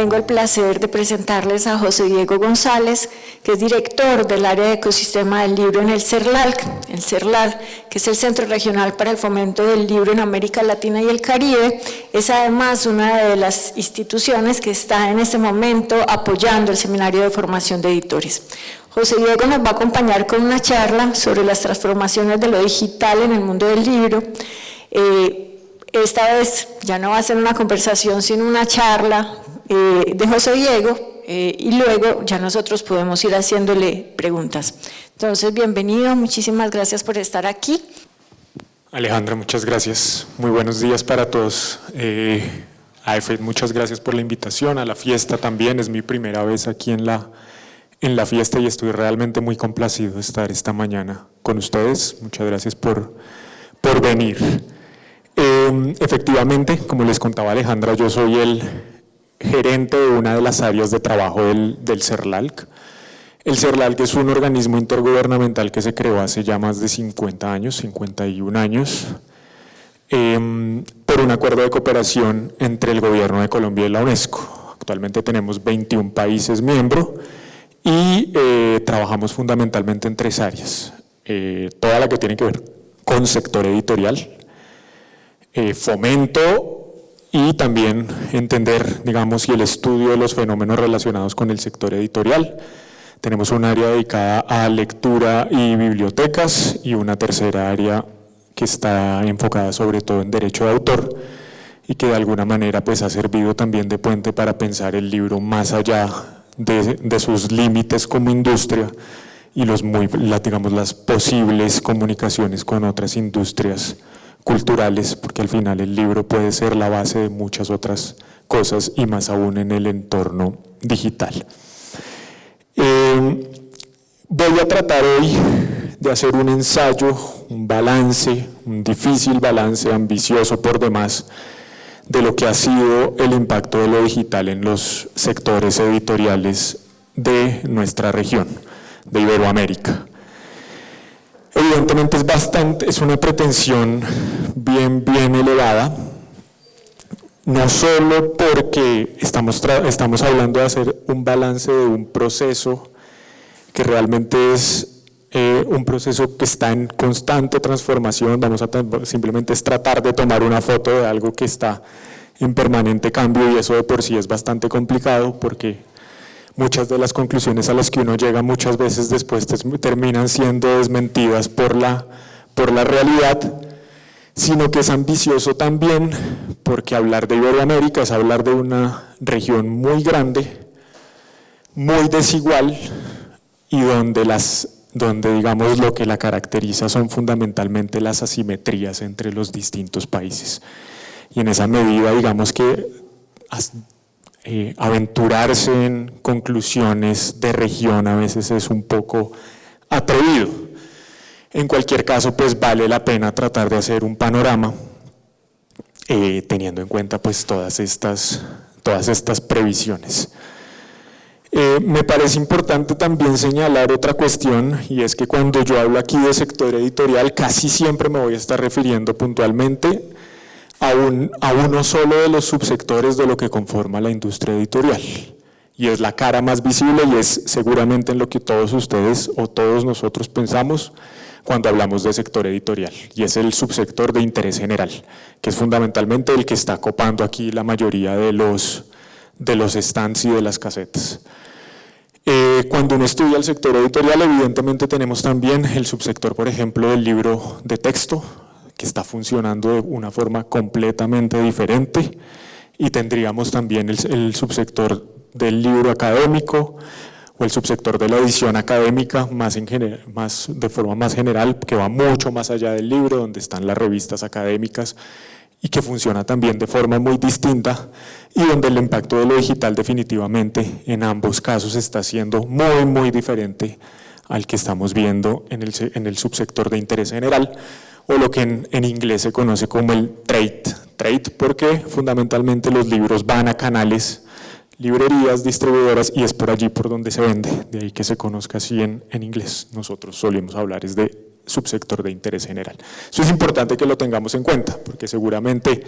tengo el placer de presentarles a José Diego González, que es director del área de ecosistema del libro en el CERLAC. El CERLAC, que es el Centro Regional para el Fomento del Libro en América Latina y el Caribe, es además una de las instituciones que está en este momento apoyando el Seminario de Formación de Editores. José Diego nos va a acompañar con una charla sobre las transformaciones de lo digital en el mundo del libro. Esta vez ya no va a ser una conversación, sino una charla de José Diego, y luego ya nosotros podemos ir haciéndole preguntas. Entonces, bienvenido, muchísimas gracias por estar aquí. Alejandra, muchas gracias. Muy buenos días para todos. AF, muchas gracias por la invitación a la fiesta también. Es mi primera vez aquí en la fiesta y estoy realmente muy complacido de estar esta mañana con ustedes. Muchas gracias por venir. Efectivamente, como les contaba Alejandra, yo soy el gerente de una de las áreas de trabajo del CERLAC. El CERLAC es un organismo intergubernamental que se creó hace ya más de 50 años, 51 años, por un acuerdo de cooperación entre el gobierno de Colombia y la UNESCO. Actualmente tenemos 21 países miembros y trabajamos fundamentalmente en 3 áreas. Toda la que tiene que ver con sector editorial, fomento y también entender, digamos, y el estudio de los fenómenos relacionados con el sector editorial. Tenemos un área dedicada a lectura y bibliotecas y una tercera área que está enfocada sobre todo en derecho de autor y que de alguna manera pues ha servido también de puente para pensar el libro más allá de sus límites como industria y digamos, las posibles comunicaciones con otras industrias culturales, porque al final el libro puede ser la base de muchas otras cosas y más aún en el entorno digital. Voy a tratar hoy de hacer un ensayo, un balance, un difícil balance, ambicioso por demás, de lo que ha sido el impacto de lo digital en los sectores editoriales de nuestra región, de Iberoamérica. Evidentemente es una pretensión bien elevada, no solo porque estamos hablando de hacer un balance de un proceso que realmente es un proceso que está en constante transformación. Simplemente es tratar de tomar una foto de algo que está en permanente cambio y eso de por sí es bastante complicado porque muchas de las conclusiones a las que uno llega muchas veces después terminan siendo desmentidas por la realidad, sino que es ambicioso también porque hablar de Iberoamérica es hablar de una región muy grande, muy desigual y donde digamos lo que la caracteriza son fundamentalmente las asimetrías entre los distintos países. Y en esa medida digamos que aventurarse en conclusiones de región a veces es un poco atrevido. En cualquier caso, pues vale la pena tratar de hacer un panorama teniendo en cuenta pues todas estas previsiones. Me parece importante también señalar otra cuestión y es que cuando yo hablo aquí de sector editorial casi siempre me voy a estar refiriendo puntualmente a uno solo de los subsectores de lo que conforma la industria editorial y es la cara más visible y es seguramente en lo que todos ustedes o todos nosotros pensamos cuando hablamos de sector editorial y es el subsector de interés general, que es fundamentalmente el que está copando aquí la mayoría de los stands y de las casetas. Cuando uno estudia el sector editorial, evidentemente tenemos también el subsector, por ejemplo, del libro de texto, que está funcionando de una forma completamente diferente, y tendríamos también el subsector del libro académico o el subsector de la edición académica de forma más general, que va mucho más allá del libro, donde están las revistas académicas y que funciona también de forma muy distinta y donde el impacto de lo digital definitivamente en ambos casos está siendo muy diferente al que estamos viendo en el subsector de interés general, o lo que en inglés se conoce como el trade, porque fundamentalmente los libros van a canales, librerías, distribuidoras, y es por allí por donde se vende, de ahí que se conozca así en inglés. Nosotros solemos hablar es de subsector de interés general. Eso es importante que lo tengamos en cuenta, porque seguramente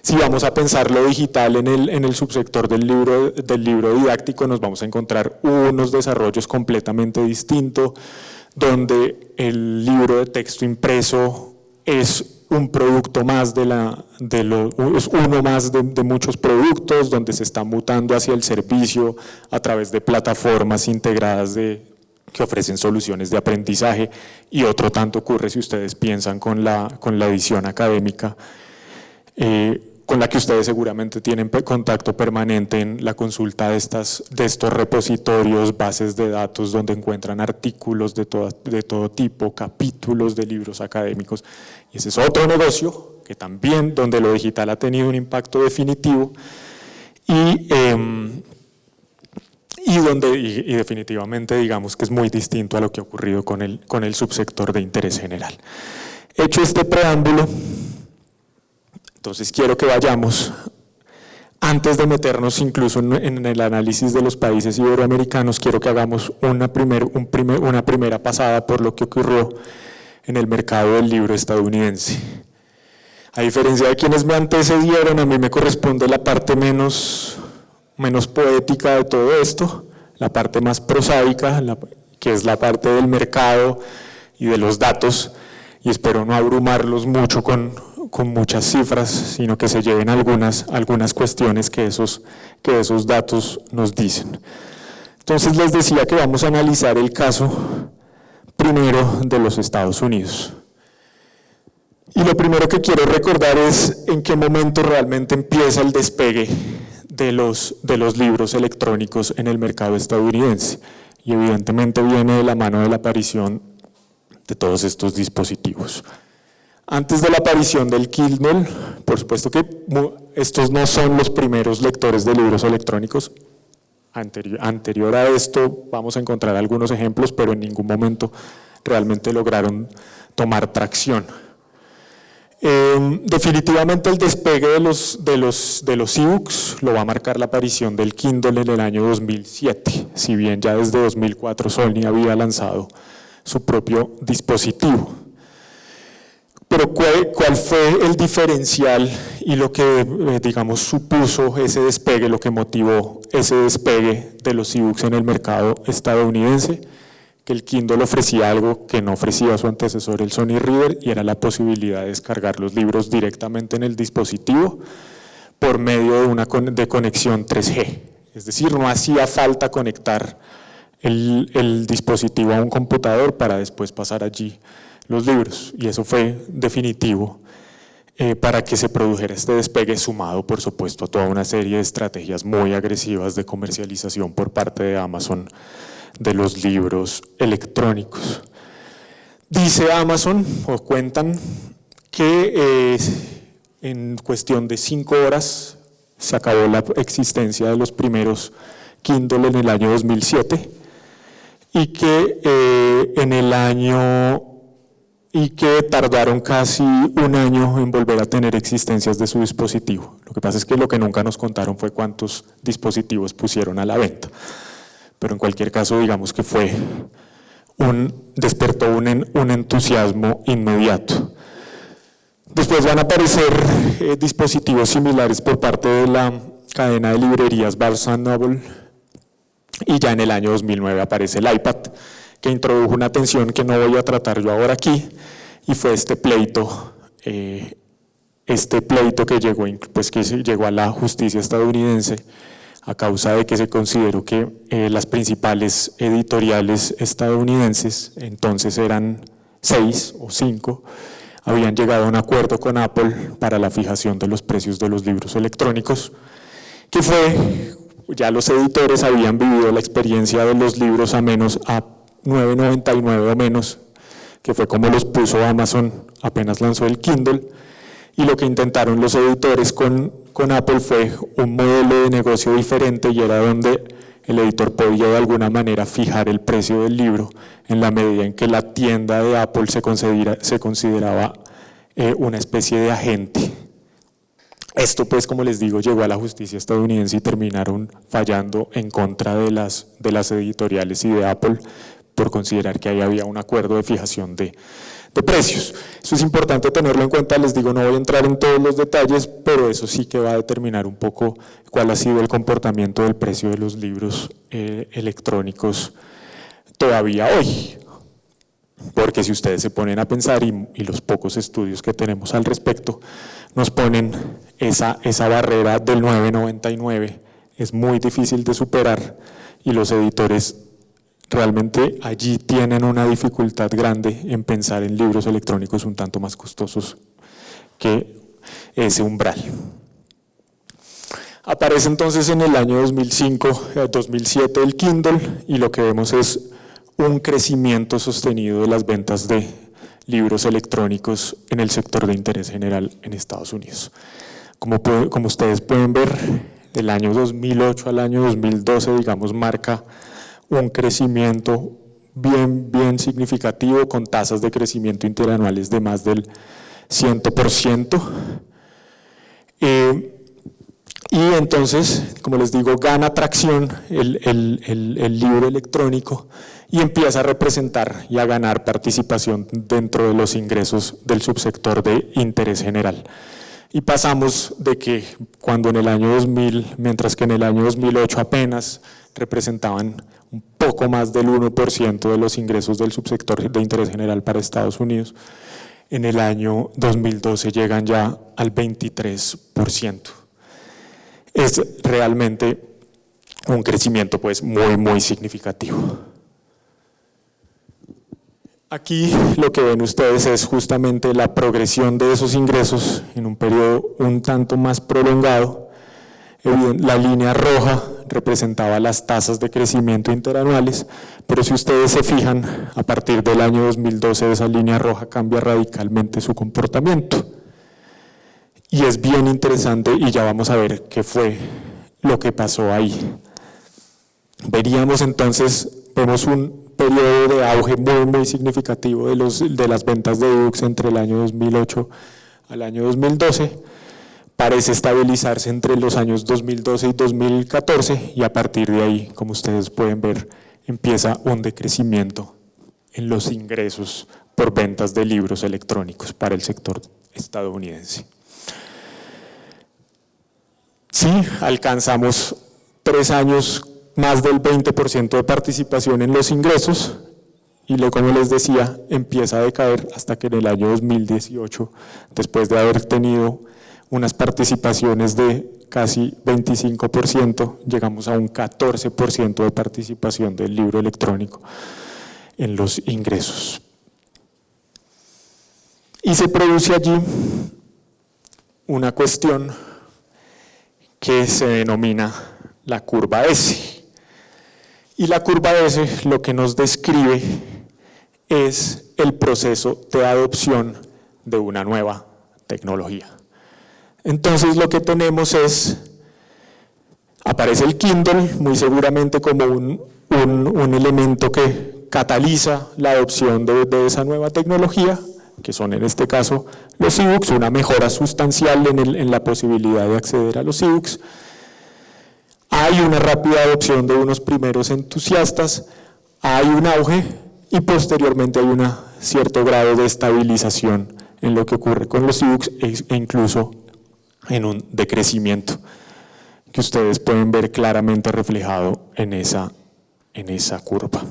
Si vamos a pensar lo digital en el subsector del libro didáctico, nos vamos a encontrar unos desarrollos completamente distintos, donde el libro de texto impreso es un producto más es uno más de muchos productos, donde se está mutando hacia el servicio a través de plataformas integradas que ofrecen soluciones de aprendizaje, y otro tanto ocurre si ustedes piensan con la edición académica, con la que ustedes seguramente tienen contacto permanente en la consulta de estos repositorios, bases de datos donde encuentran artículos de todo tipo, capítulos de libros académicos. Y ese es otro negocio que también, donde lo digital ha tenido un impacto definitivo y definitivamente digamos que es muy distinto a lo que ha ocurrido con el subsector de interés general. Hecho este preámbulo, entonces quiero que vayamos, antes de meternos incluso en el análisis de los países iberoamericanos, quiero que hagamos una primera pasada por lo que ocurrió en el mercado del libro estadounidense. A diferencia de quienes me antecedieron, a mí me corresponde la parte menos poética de todo esto, la parte más prosaica, que es la parte del mercado y de los datos, y espero no abrumarlos mucho con muchas cifras, sino que se lleven algunas cuestiones que esos datos nos dicen. Entonces les decía que vamos a analizar el caso primero de los Estados Unidos. Y lo primero que quiero recordar es en qué momento realmente empieza el despegue de los libros electrónicos en el mercado estadounidense. Y evidentemente viene de la mano de la aparición de todos estos dispositivos. Antes de la aparición del Kindle, por supuesto que estos no son los primeros lectores de libros electrónicos. Anterior a esto vamos a encontrar algunos ejemplos, pero en ningún momento realmente lograron tomar tracción. Definitivamente el despegue de los ebooks lo va a marcar la aparición del Kindle en el año 2007, si bien ya desde 2004 Sony había lanzado su propio dispositivo. Pero ¿cuál fue el diferencial y lo que, digamos, supuso ese despegue, lo que motivó ese despegue de los ebooks en el mercado estadounidense? Que el Kindle ofrecía algo que no ofrecía su antecesor, el Sony Reader, y era la posibilidad de descargar los libros directamente en el dispositivo por medio de conexión 3G. Es decir, no hacía falta conectar el dispositivo a un computador para después pasar allí los libros, y eso fue definitivo para que se produjera este despegue, sumado por supuesto a toda una serie de estrategias muy agresivas de comercialización por parte de Amazon de los libros electrónicos. Dice Amazon, o cuentan, que en cuestión de 5 horas se acabó la existencia de los primeros Kindle en el año 2007 y que tardaron casi un año en volver a tener existencias de su dispositivo. Lo que pasa es que lo que nunca nos contaron fue cuántos dispositivos pusieron a la venta. Pero en cualquier caso, digamos que despertó un entusiasmo inmediato. Después van a aparecer dispositivos similares por parte de la cadena de librerías Barnes & Noble, y ya en el año 2009 aparece el iPad, que introdujo una tensión que no voy a tratar yo ahora aquí, y fue este pleito que llegó a la justicia estadounidense a causa de que se consideró que las principales editoriales estadounidenses, entonces eran 6 o 5, habían llegado a un acuerdo con Apple para la fijación de los precios de los libros electrónicos, que ya los editores habían vivido la experiencia de los libros a $9.99 o menos, que fue como los puso Amazon apenas lanzó el Kindle, y lo que intentaron los editores con Apple fue un modelo de negocio diferente, y era donde el editor podía de alguna manera fijar el precio del libro en la medida en que la tienda de Apple se consideraba una especie de agente. Esto, pues, como les digo, llegó a la justicia estadounidense y terminaron fallando en contra de las editoriales y de Apple por considerar que ahí había un acuerdo de fijación de de precios. Eso es importante tenerlo en cuenta, les digo, no voy a entrar en todos los detalles, pero eso sí que va a determinar un poco cuál ha sido el comportamiento del precio de los libros electrónicos todavía hoy. Porque si ustedes se ponen a pensar, y los pocos estudios que tenemos al respecto, nos ponen esa barrera del 9.99, es muy difícil de superar, y los editores realmente allí tienen una dificultad grande en pensar en libros electrónicos un tanto más costosos que ese umbral. Aparece entonces en el año 2005-2007 el Kindle, y lo que vemos es un crecimiento sostenido de las ventas de libros electrónicos en el sector de interés general en Estados Unidos. Como ustedes pueden ver, del año 2008 al año 2012, digamos, marca un crecimiento bien significativo, con tasas de crecimiento interanuales de más del 100%. Y entonces, como les digo, gana tracción el libro electrónico y empieza a representar y a ganar participación dentro de los ingresos del subsector de interés general. Y pasamos de que cuando en el año 2000, mientras que en el año 2008 apenas representaban un poco más del 1% de los ingresos del subsector de interés general para Estados Unidos, en el año 2012 llegan ya al 23%. Es realmente un crecimiento pues muy significativo. Aquí lo que ven ustedes es justamente la progresión de esos ingresos en un periodo un tanto más prolongado. La línea roja representaba las tasas de crecimiento interanuales, pero si ustedes se fijan, a partir del año 2012 esa línea roja cambia radicalmente su comportamiento. Y es bien interesante, y ya vamos a ver qué fue lo que pasó ahí. Veríamos entonces, vemos un periodo de auge muy significativo de las ventas de ebooks entre el año 2008 al año 2012, parece estabilizarse entre los años 2012 y 2014, y a partir de ahí, como ustedes pueden ver, empieza un decrecimiento en los ingresos por ventas de libros electrónicos para el sector estadounidense. Sí, alcanzamos 3 años más del 20% de participación en los ingresos, y como les decía, empieza a decaer hasta que en el año 2018, después de haber tenido unas participaciones de casi 25%, llegamos a un 14% de participación del libro electrónico en los ingresos. Y se produce allí una cuestión que se denomina la curva S. Y la curva S lo que nos describe es el proceso de adopción de una nueva tecnología. Entonces lo que tenemos es, aparece el Kindle muy seguramente como un elemento que cataliza la adopción de esa nueva tecnología, que son en este caso los ebooks, una mejora sustancial en la posibilidad de acceder a los ebooks. Hay una rápida adopción de unos primeros entusiastas, hay un auge y posteriormente hay un cierto grado de estabilización en lo que ocurre con los ebooks e incluso en un decrecimiento que ustedes pueden ver claramente reflejado en esa curva.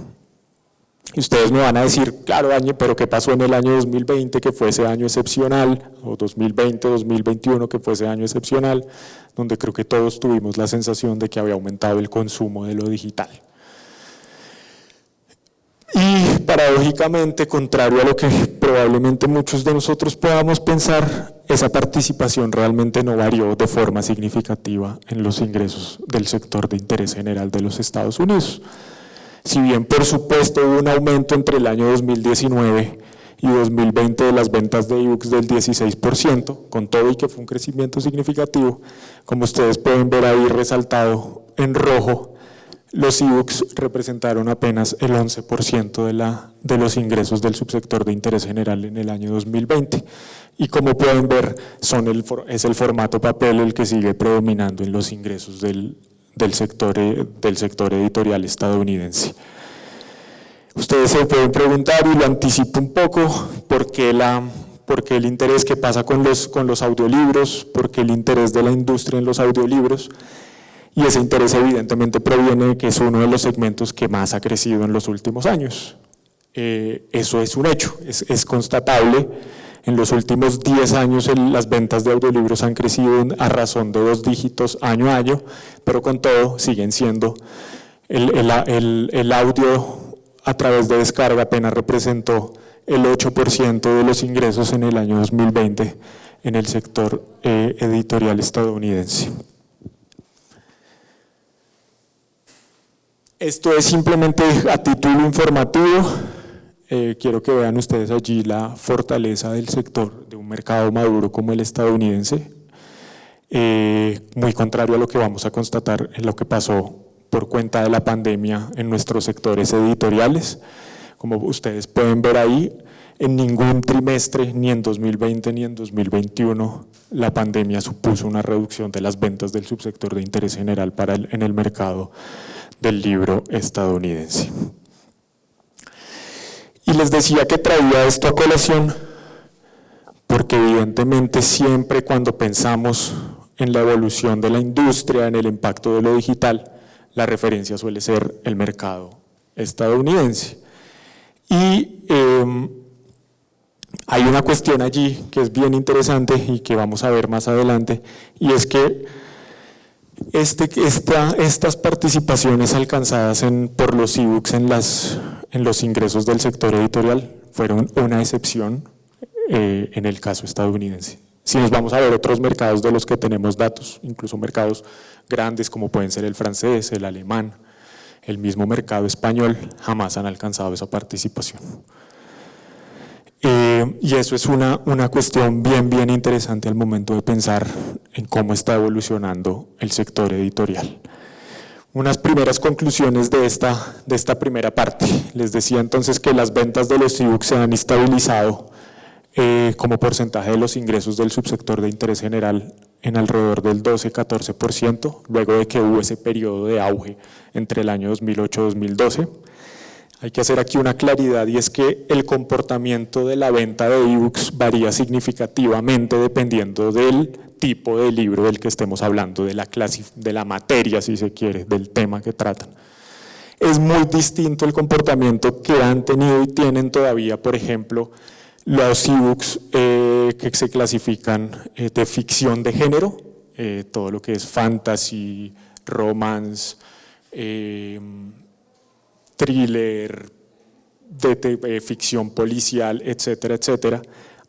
Y ustedes me van a decir, claro, pero ¿qué pasó en el año 2020, que fue ese año excepcional, o 2020, 2021, que fue ese año excepcional, donde creo que todos tuvimos la sensación de que había aumentado el consumo de lo digital? Y paradójicamente, contrario a lo que probablemente muchos de nosotros podamos pensar, esa participación realmente no varió de forma significativa en los ingresos del sector de interés general de los Estados Unidos. Si bien, por supuesto, hubo un aumento entre el año 2019 y 2020 de las ventas de ebooks del 16%, con todo y que fue un crecimiento significativo, como ustedes pueden ver ahí resaltado en rojo, los ebooks representaron apenas el 11% de los ingresos del subsector de interés general en el año 2020. Y como pueden ver, es el formato papel el que sigue predominando en los ingresos del sector editorial estadounidense. Ustedes se pueden preguntar, y lo anticipo un poco, ¿por qué el interés que pasa con los audiolibros? ¿Por qué el interés de la industria en los audiolibros? Y ese interés evidentemente proviene de que es uno de los segmentos que más ha crecido en los últimos años. Eso es un hecho, es constatable. En los últimos 10 años las ventas de audiolibros han crecido a razón de 2 dígitos año a año, pero con todo siguen siendo el audio a través de descarga apenas representó el 8% de los ingresos en el año 2020 en el sector editorial estadounidense. Esto es simplemente a título informativo. Quiero que vean ustedes allí la fortaleza del sector de un mercado maduro como el estadounidense, muy contrario a lo que vamos a constatar en lo que pasó por cuenta de la pandemia en nuestros sectores editoriales. Como ustedes pueden ver ahí, en ningún trimestre, ni en 2020 ni en 2021, la pandemia supuso una reducción de las ventas del subsector de interés general en el mercado del libro estadounidense. Y les decía que traía esto a colación porque evidentemente siempre cuando pensamos en la evolución de la industria, en el impacto de lo digital, la referencia suele ser el mercado estadounidense. Y hay una cuestión allí que es bien interesante y que vamos a ver más adelante, y es que estas participaciones alcanzadas por los ebooks en los ingresos del sector editorial fueron una excepción en el caso estadounidense. Si nos vamos a ver otros mercados de los que tenemos datos, incluso mercados grandes como pueden ser el francés, el alemán, el mismo mercado español, jamás han alcanzado esa participación. Y eso es una cuestión bien interesante al momento de pensar en cómo está evolucionando el sector editorial. Unas primeras conclusiones de esta primera parte. Les decía entonces que las ventas de los ebooks se han estabilizado como porcentaje de los ingresos del subsector de interés general en alrededor del 12-14%, luego de que hubo ese periodo de auge entre el año 2008-2012. Hay que hacer aquí una claridad, y es que el comportamiento de la venta de ebooks varía significativamente dependiendo del tipo de libro del que estemos hablando, de la materia, si se quiere, del tema que tratan. Es muy distinto el comportamiento que han tenido y tienen todavía, por ejemplo, los ebooks que se clasifican de ficción de género, todo lo que es fantasy, romance, thriller, ficción policial, etcétera, etcétera.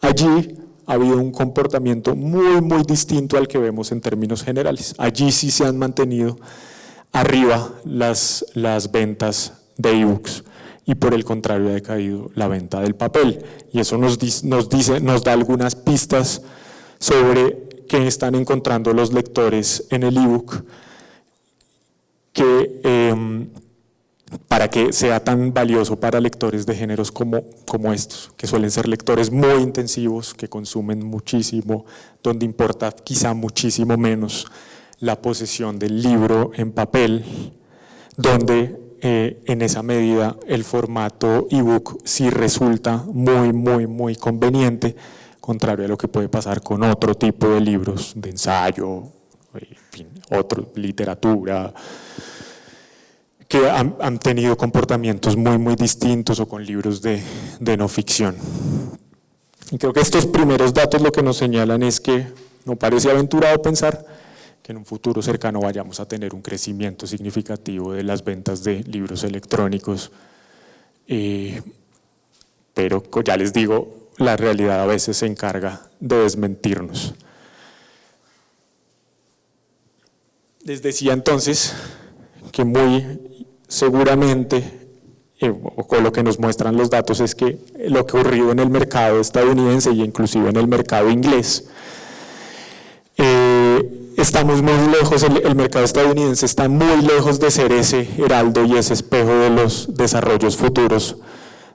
Allí ha habido un comportamiento muy distinto al que vemos en términos generales. Allí sí se han mantenido arriba las ventas de ebooks, y por el contrario ha decaído la venta del papel. Y eso nos da algunas pistas sobre qué están encontrando los lectores en el ebook para que sea tan valioso para lectores de géneros como estos, que suelen ser lectores muy intensivos, que consumen muchísimo, donde importa quizá muchísimo menos la posesión del libro en papel, donde en esa medida el formato ebook sí resulta muy conveniente, contrario a lo que puede pasar con otro tipo de libros de ensayo, en fin, literatura, que han tenido comportamientos muy distintos, o con libros de no ficción. Y creo que estos primeros datos lo que nos señalan es que no parece aventurado pensar que en un futuro cercano vayamos a tener un crecimiento significativo de las ventas de libros electrónicos, pero ya les digo, la realidad a veces se encarga de desmentirnos. Les decía entonces que muy seguramente, o con lo que nos muestran los datos, es que lo que ha ocurrido en el mercado estadounidense y inclusive en el mercado inglés, estamos muy lejos, el mercado estadounidense está muy lejos de ser ese heraldo y ese espejo de los desarrollos futuros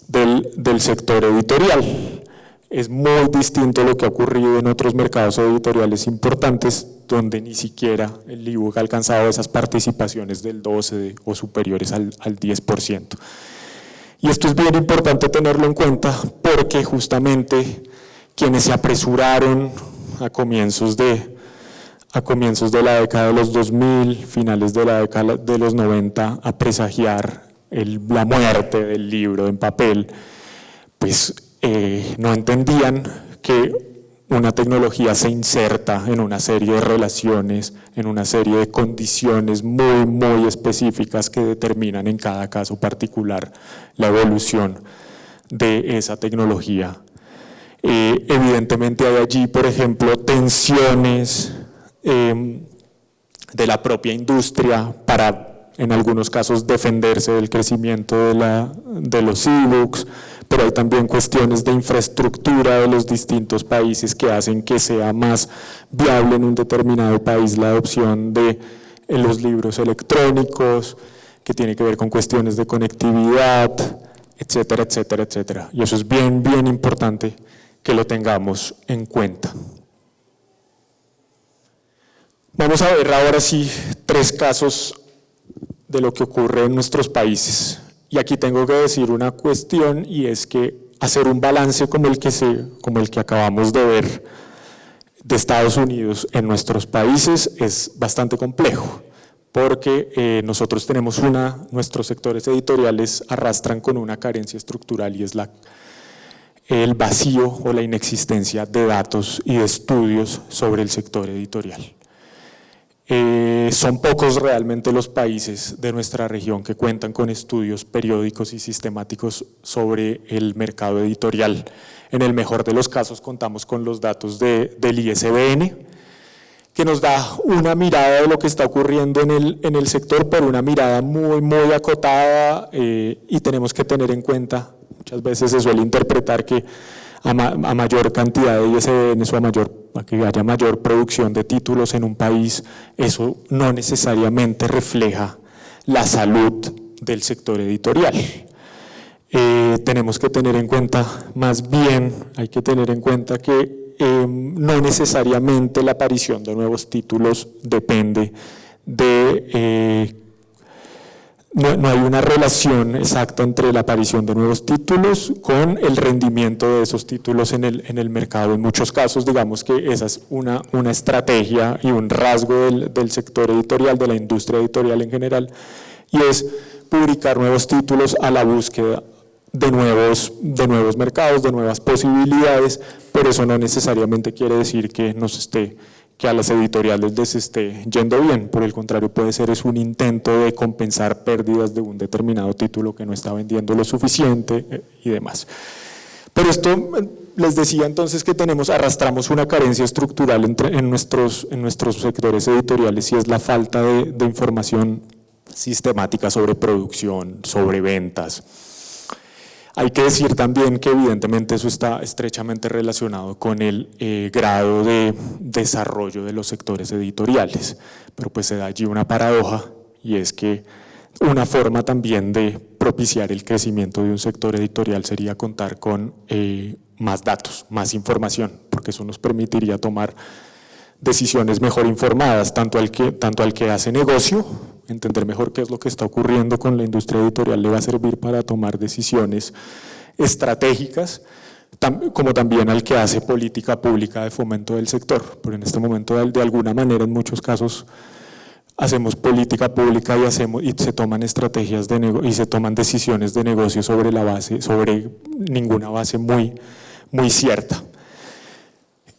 del sector editorial. Es muy distinto lo que ha ocurrido en otros mercados editoriales importantes, donde ni siquiera el ebook ha alcanzado esas participaciones del 12% o superiores al 10%. Y esto es bien importante tenerlo en cuenta porque justamente quienes se apresuraron a comienzos de la década de los 2000, finales de la década de los 90, a presagiar la muerte del libro en papel, pues no entendían que una tecnología se inserta en una serie de relaciones, en una serie de condiciones muy, muy específicas que determinan en cada caso particular la evolución de esa tecnología. Evidentemente hay allí, por ejemplo, tensiones de la propia industria para, en algunos casos, defenderse del crecimiento de los e-books, pero hay también cuestiones de infraestructura de los distintos países que hacen que sea más viable en un determinado país la adopción de los libros electrónicos, que tiene que ver con cuestiones de conectividad, etcétera, etcétera, etcétera. Y eso es bien, bien importante que lo tengamos en cuenta. Vamos a ver ahora sí 3 casos de lo que ocurre en nuestros países. Y aquí tengo que decir una cuestión, y es que hacer un balance como el que acabamos de ver de Estados Unidos en nuestros países es bastante complejo, porque nosotros tenemos nuestros sectores editoriales arrastran con una carencia estructural y es el vacío o la inexistencia de datos y de estudios sobre el sector editorial. Son pocos realmente los países de nuestra región que cuentan con estudios periódicos y sistemáticos sobre el mercado editorial. En el mejor de los casos contamos con los datos del ISBN, que nos da una mirada de lo que está ocurriendo en el sector, pero una mirada muy, muy acotada, y tenemos que tener en cuenta, muchas veces se suele interpretar que a mayor cantidad de ISBNs o a que haya mayor producción de títulos en un país, eso no necesariamente refleja la salud del sector editorial. Tenemos que tener en cuenta, más bien hay que tener en cuenta que no necesariamente la aparición de nuevos títulos depende de no hay una relación exacta entre la aparición de nuevos títulos con el rendimiento de esos títulos en el mercado. En muchos casos, digamos que esa es una estrategia y un rasgo del sector editorial, de la industria editorial en general, y es publicar nuevos títulos a la búsqueda de nuevos mercados, de nuevas posibilidades, pero eso no necesariamente quiere decir que a las editoriales les esté yendo bien. Por el contrario, puede ser un intento de compensar pérdidas de un determinado título que no está vendiendo lo suficiente y demás. Pero esto, les decía entonces que arrastramos una carencia estructural en nuestros sectores editoriales, y es la falta de información sistemática sobre producción, sobre ventas. Hay que decir también que evidentemente eso está estrechamente relacionado con el grado de desarrollo de los sectores editoriales, pero pues se da allí una paradoja, y es que una forma también de propiciar el crecimiento de un sector editorial sería contar con más datos, más información, porque eso nos permitiría tomar decisiones mejor informadas, tanto al que hace negocio. Entender mejor qué es lo que está ocurriendo con la industria editorial le va a servir para tomar decisiones estratégicas, como también al que hace política pública de fomento del sector. Pero en este momento, de alguna manera, en muchos casos, hacemos política pública y se toman estrategias y se toman decisiones de negocio sobre ninguna base muy, muy cierta.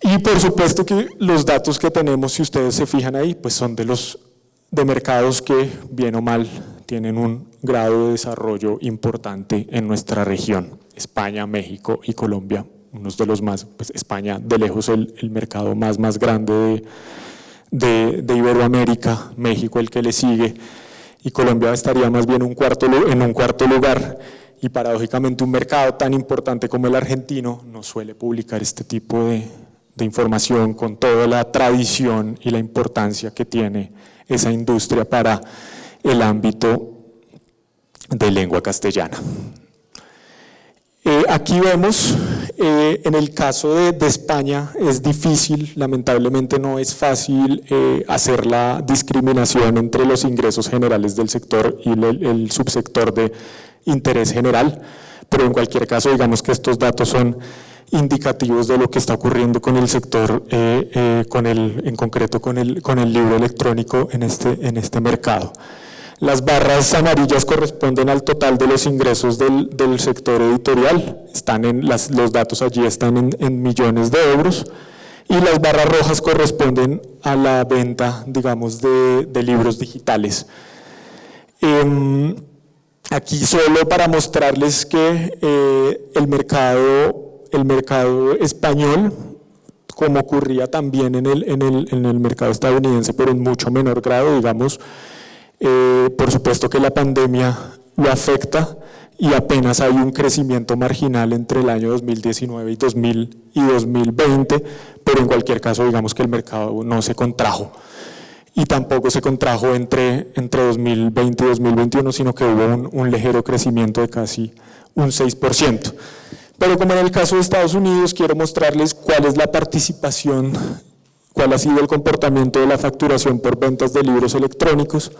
Y por supuesto que los datos que tenemos, si ustedes se fijan ahí, pues son de mercados que, bien o mal, tienen un grado de desarrollo importante en nuestra región. España, México y Colombia, unos de los más, pues España de lejos el mercado más grande de Iberoamérica, México el que le sigue, y Colombia estaría más bien en un cuarto lugar, y paradójicamente un mercado tan importante como el argentino no suele publicar este tipo de información con toda la tradición y la importancia que tiene esa industria para el ámbito de lengua castellana. Aquí vemos, en el caso de España es difícil, lamentablemente no es fácil hacer la discriminación entre los ingresos generales del sector y el subsector de interés general, pero en cualquier caso digamos que estos datos son indicativos de lo que está ocurriendo con el sector, en concreto con el libro electrónico en este mercado. Las barras amarillas corresponden al total de los ingresos del sector editorial, los datos allí están en millones de euros, y las barras rojas corresponden a la venta, digamos, de libros digitales. Aquí solo para mostrarles que el mercado español, como ocurría también en el mercado estadounidense, pero en mucho menor grado, digamos, por supuesto que la pandemia lo afecta y apenas hay un crecimiento marginal entre el año 2019 y 2020, pero en cualquier caso digamos que el mercado no se contrajo y tampoco se contrajo entre 2020 y 2021, sino que hubo un ligero crecimiento de casi un 6%. Pero como en el caso de Estados Unidos, quiero mostrarles cuál es la participación, cuál ha sido el comportamiento de la facturación por ventas de libros electrónicos.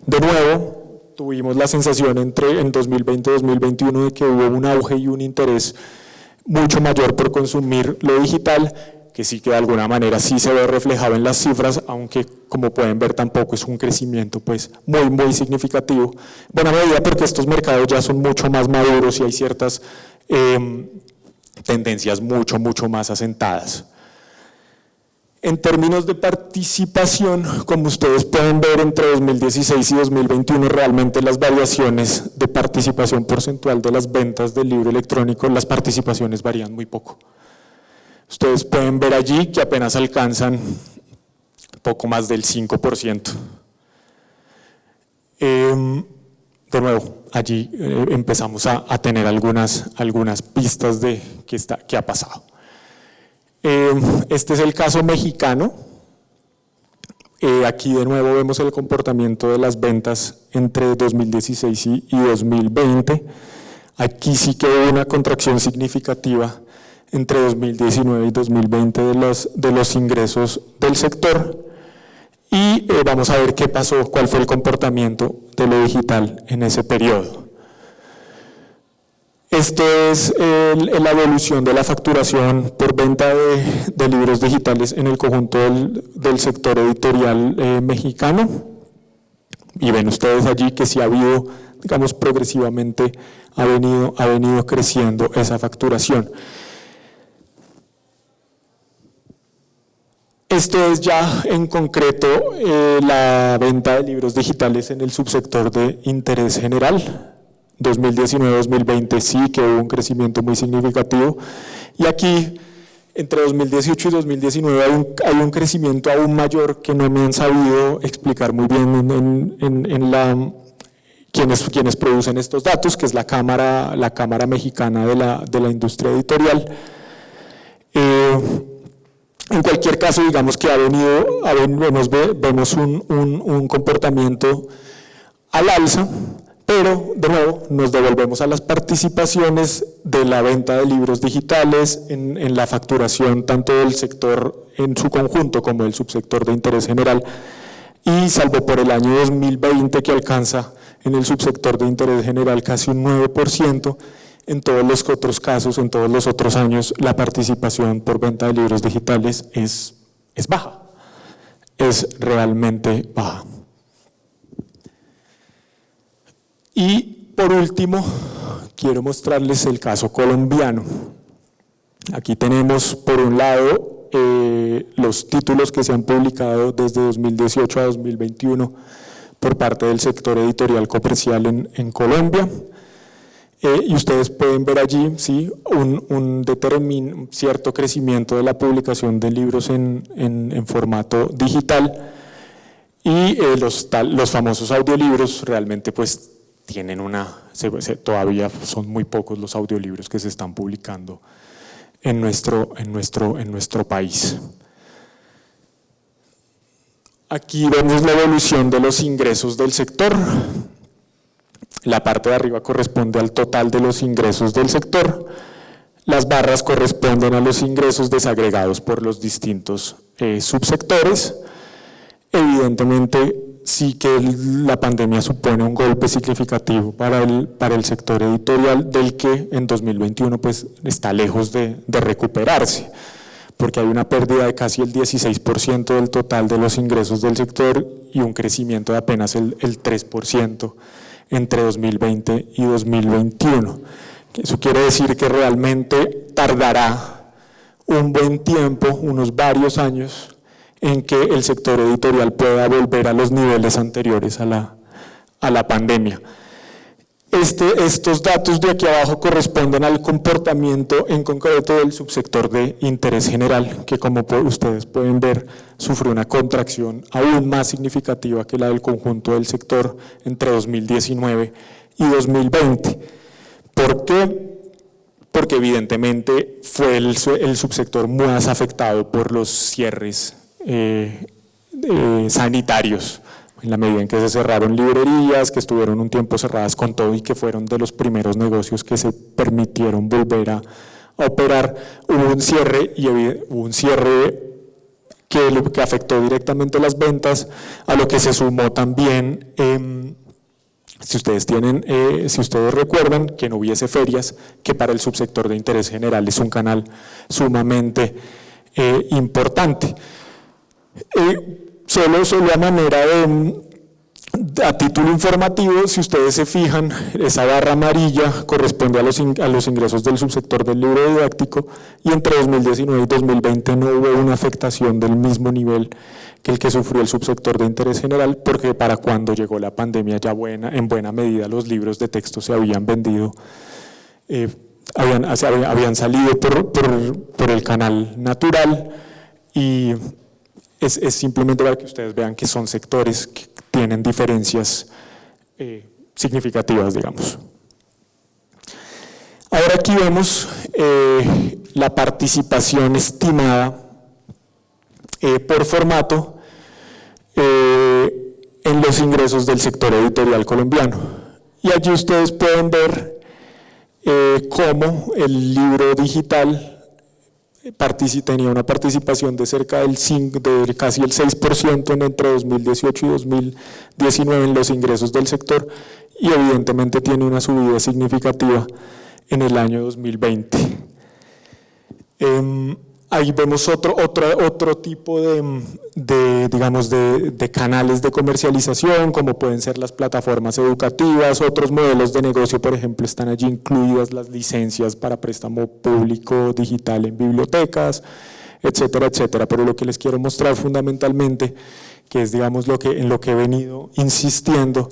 De nuevo, tuvimos la sensación en 2020 y 2021 de que hubo un auge y un interés mucho mayor por consumir lo digital, que sí que de alguna manera sí se ve reflejado en las cifras, aunque como pueden ver tampoco es un crecimiento pues muy significativo. Buena medida porque estos mercados ya son mucho más maduros y hay ciertas tendencias mucho más asentadas. En términos de participación, como ustedes pueden ver, entre 2016 y 2021 realmente las variaciones de participación porcentual de las ventas del libro electrónico, las participaciones varían muy poco. Ustedes pueden ver allí que apenas alcanzan poco más del 5%. De nuevo, allí empezamos a tener algunas pistas de qué ha pasado. Este es el caso mexicano. Aquí de nuevo vemos el comportamiento de las ventas entre 2016 y 2020. Aquí sí que hubo una contracción significativa entre 2019 y 2020 de los ingresos del sector. Y vamos a ver qué pasó, cuál fue el comportamiento de lo digital en ese periodo. Esto es la evolución de la facturación por venta de libros digitales en el conjunto del sector editorial mexicano. Y ven ustedes allí que sí ha habido, digamos, progresivamente ha venido creciendo esa facturación. Esto es ya en concreto la venta de libros digitales en el subsector de interés general. 2019-2020 sí que hubo un crecimiento muy significativo y aquí entre 2018 y 2019 hay un crecimiento aún mayor que no me han sabido explicar muy bien quienes producen estos datos, que es la Cámara Mexicana de la Industria Editorial. En cualquier caso, digamos que vemos un comportamiento al alza, pero de nuevo nos devolvemos a las participaciones de la venta de libros digitales en la facturación tanto del sector en su conjunto como del subsector de interés general, y salvo por el año 2020 que alcanza en el subsector de interés general casi un 9%, en todos los otros casos, en todos los otros años, la participación por venta de libros digitales es baja, es realmente baja. Y por último, quiero mostrarles el caso colombiano. Aquí tenemos por un lado los títulos que se han publicado desde 2018 a 2021 por parte del sector editorial comercial en Colombia. Y ustedes pueden ver allí ¿sí? un cierto crecimiento de la publicación de libros en formato digital, y los famosos audiolibros realmente pues tienen todavía son muy pocos los audiolibros que se están publicando en nuestro país. Aquí vemos la evolución de los ingresos del sector. La parte de arriba corresponde al total de los ingresos del sector. Las barras corresponden a los ingresos desagregados por los distintos subsectores. Evidentemente, sí que la pandemia supone un golpe significativo para el sector editorial, del que en 2021 pues, está lejos de recuperarse, porque hay una pérdida de casi el 16% del total de los ingresos del sector y un crecimiento de apenas el 3% entre 2020 y 2021. Eso quiere decir que realmente tardará un buen tiempo, unos varios años, en que el sector editorial pueda volver a los niveles anteriores a la pandemia. Estos datos de aquí abajo corresponden al comportamiento en concreto del subsector de interés general, que como ustedes pueden ver, sufrió una contracción aún más significativa que la del conjunto del sector entre 2019 y 2020. ¿Por qué? Porque evidentemente fue el subsector más afectado por los cierres sanitarios, en la medida en que se cerraron librerías, que estuvieron un tiempo cerradas con todo y que fueron de los primeros negocios que se permitieron volver a operar. Hubo un cierre que afectó directamente las ventas, a lo que se sumó también, si ustedes recuerdan, que no hubiese ferias, que para el subsector de interés general es un canal sumamente importante. Solo a manera a título informativo, si ustedes se fijan, esa barra amarilla corresponde a los ingresos del subsector del libro didáctico, y entre 2019 y 2020 no hubo una afectación del mismo nivel que el que sufrió el subsector de interés general, porque para cuando llegó la pandemia ya en buena medida los libros de texto se habían vendido, habían salido por el canal natural, y es simplemente para que ustedes vean que son sectores que tienen diferencias significativas, digamos. Ahora aquí vemos la participación estimada por formato en los ingresos del sector editorial colombiano. Y allí ustedes pueden ver cómo el libro digital tenía una participación de de casi el 6% entre 2018 y 2019 en los ingresos del sector, y evidentemente tiene una subida significativa en el año 2020. Ahí vemos otro tipo de canales de comercialización, como pueden ser las plataformas educativas. Otros modelos de negocio, por ejemplo, están allí incluidas las licencias para préstamo público digital en bibliotecas, etcétera, etcétera. Pero lo que les quiero mostrar fundamentalmente, que es digamos en lo que he venido insistiendo,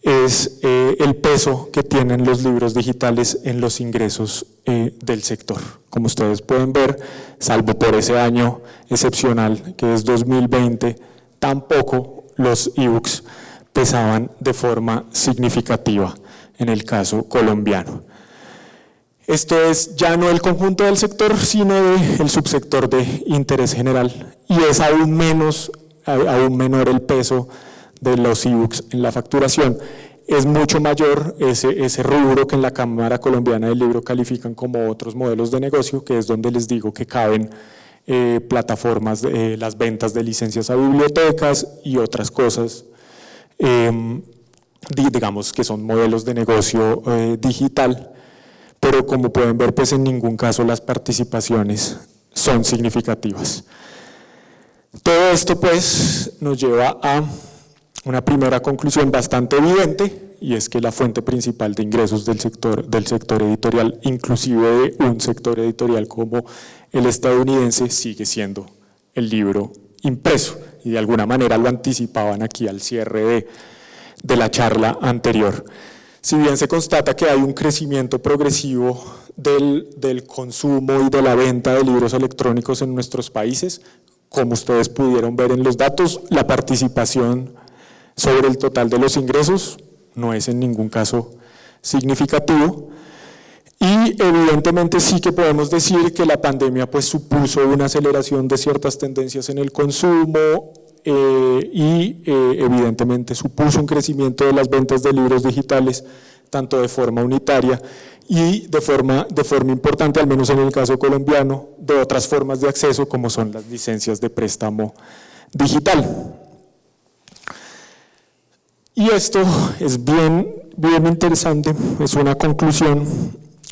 es el peso que tienen los libros digitales en los ingresos del sector. Como ustedes pueden ver, salvo por ese año excepcional que es 2020, tampoco los ebooks pesaban de forma significativa en el caso colombiano. Esto es ya no el conjunto del sector, sino del subsector de interés general, y es aún menor el peso de los ebooks en la facturación. Es mucho mayor ese rubro que en la Cámara Colombiana del Libro califican como otros modelos de negocio, que es donde les digo que caben plataformas, las ventas de licencias a bibliotecas y otras cosas, digamos que son modelos de negocio digital, pero como pueden ver, pues en ningún caso las participaciones son significativas. Todo esto pues nos lleva a una primera conclusión bastante evidente, y es que la fuente principal de ingresos del sector editorial, inclusive de un sector editorial como el estadounidense, sigue siendo el libro impreso, y de alguna manera lo anticipaban aquí al cierre de la charla anterior. Si bien se constata que hay un crecimiento progresivo del consumo y de la venta de libros electrónicos en nuestros países, como ustedes pudieron ver en los datos, la participación sobre el total de los ingresos no es en ningún caso significativo, y evidentemente sí que podemos decir que la pandemia pues supuso una aceleración de ciertas tendencias en el consumo, evidentemente supuso un crecimiento de las ventas de libros digitales, tanto de forma unitaria y de forma importante, al menos en el caso colombiano, de otras formas de acceso como son las licencias de préstamo digital. Y esto es bien interesante, es una conclusión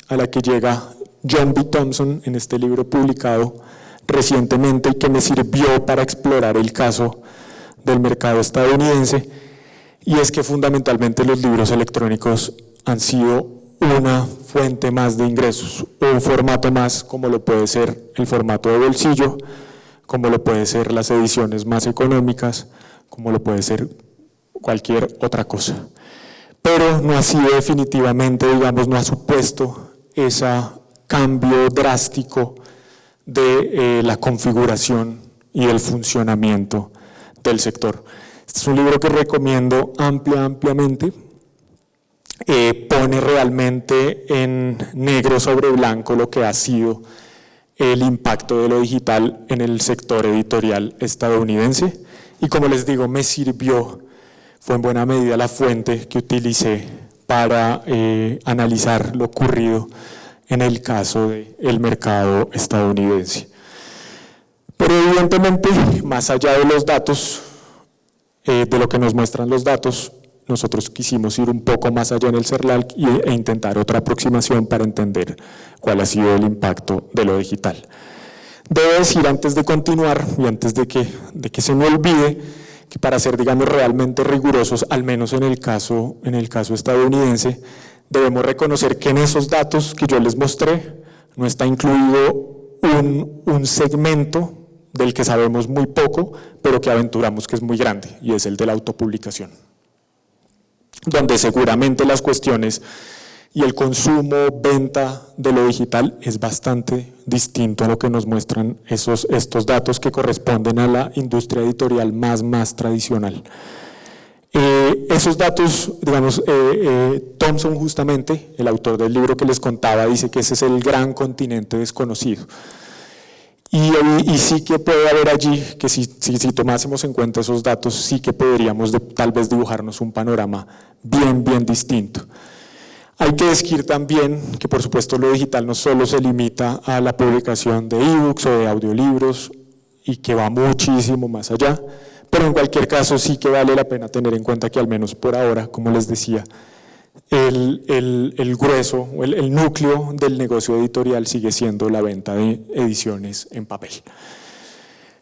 a la que llega John B. Thompson en este libro publicado recientemente y que me sirvió para explorar el caso del mercado estadounidense, y es que fundamentalmente los libros electrónicos han sido una fuente más de ingresos, un formato más, como lo puede ser el formato de bolsillo, como lo puede ser las ediciones más económicas, como lo puede ser cualquier otra cosa. Pero no ha sido definitivamente, digamos, no ha supuesto ese cambio drástico de la configuración y el funcionamiento del sector. Este es un libro que recomiendo ampliamente. Pone realmente en negro sobre blanco lo que ha sido el impacto de lo digital en el sector editorial estadounidense, y como les digo, me sirvió, fue en buena medida la fuente que utilicé para analizar lo ocurrido en el caso del mercado estadounidense. Pero evidentemente, más allá de los datos, de lo que nos muestran los datos, nosotros quisimos ir un poco más allá en el CERLAC e intentar otra aproximación para entender cuál ha sido el impacto de lo digital. Debo decir, antes de continuar y antes de que se me olvide, que para ser, digamos, realmente rigurosos, al menos en el caso estadounidense, debemos reconocer que en esos datos que yo les mostré no está incluido un segmento del que sabemos muy poco, pero que aventuramos que es muy grande, y es el de la autopublicación, donde seguramente las cuestiones y el consumo, venta de lo digital es bastante distinto a lo que nos muestran estos datos que corresponden a la industria editorial más tradicional. Esos datos, digamos, Thompson justamente, el autor del libro que les contaba, dice que ese es el gran continente desconocido. Y sí que puede haber allí, que si tomásemos en cuenta esos datos, sí que podríamos tal vez dibujarnos un panorama bien distinto. Hay que decir también que, por supuesto, lo digital no solo se limita a la publicación de ebooks o de audiolibros, y que va muchísimo más allá, pero en cualquier caso sí que vale la pena tener en cuenta que al menos por ahora, como les decía, el grueso, el núcleo del negocio editorial sigue siendo la venta de ediciones en papel.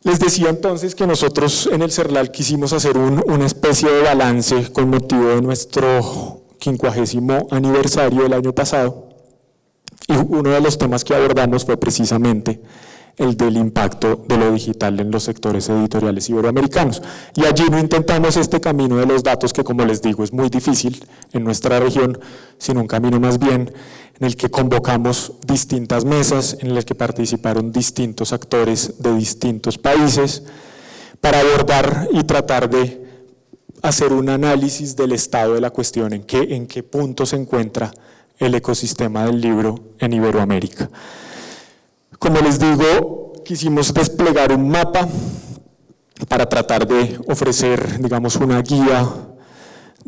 Les decía entonces que nosotros en el CERLAC quisimos hacer una especie de balance con motivo de nuestro 50º aniversario del año pasado, y uno de los temas que abordamos fue precisamente el del impacto de lo digital en los sectores editoriales iberoamericanos. Y allí no intentamos este camino de los datos, que, como les digo, es muy difícil en nuestra región, sino un camino más bien en el que convocamos distintas mesas, en el que participaron distintos actores de distintos países, para abordar y tratar de hacer un análisis del estado de la cuestión, en qué punto se encuentra el ecosistema del libro en Iberoamérica. Como les digo, quisimos desplegar un mapa para tratar de ofrecer, digamos, una guía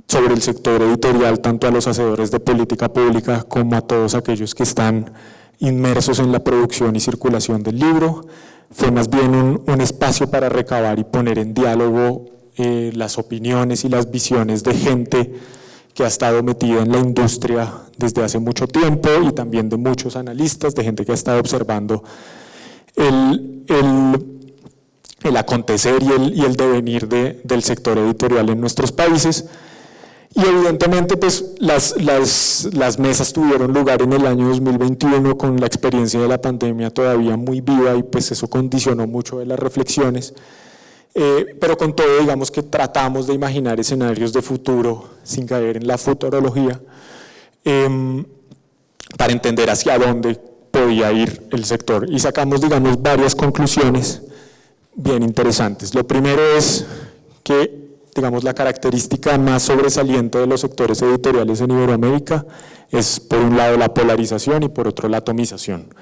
sobre el sector editorial, tanto a los hacedores de política pública como a todos aquellos que están inmersos en la producción y circulación del libro. Fue más bien un espacio para recabar y poner en diálogo las opiniones y las visiones de gente que ha estado metida en la industria desde hace mucho tiempo, y también de muchos analistas, de gente que ha estado observando el acontecer y el devenir del sector editorial en nuestros países. Y evidentemente, pues, las mesas tuvieron lugar en el año 2021 con la experiencia de la pandemia todavía muy viva, y pues eso condicionó mucho de las reflexiones. Pero con todo, digamos que tratamos de imaginar escenarios de futuro sin caer en la futurología, para entender hacia dónde podía ir el sector, y sacamos, digamos, varias conclusiones bien interesantes. Lo primero es que, digamos, la característica más sobresaliente de los sectores editoriales en Iberoamérica es, por un lado, la polarización y por otro, la atomización.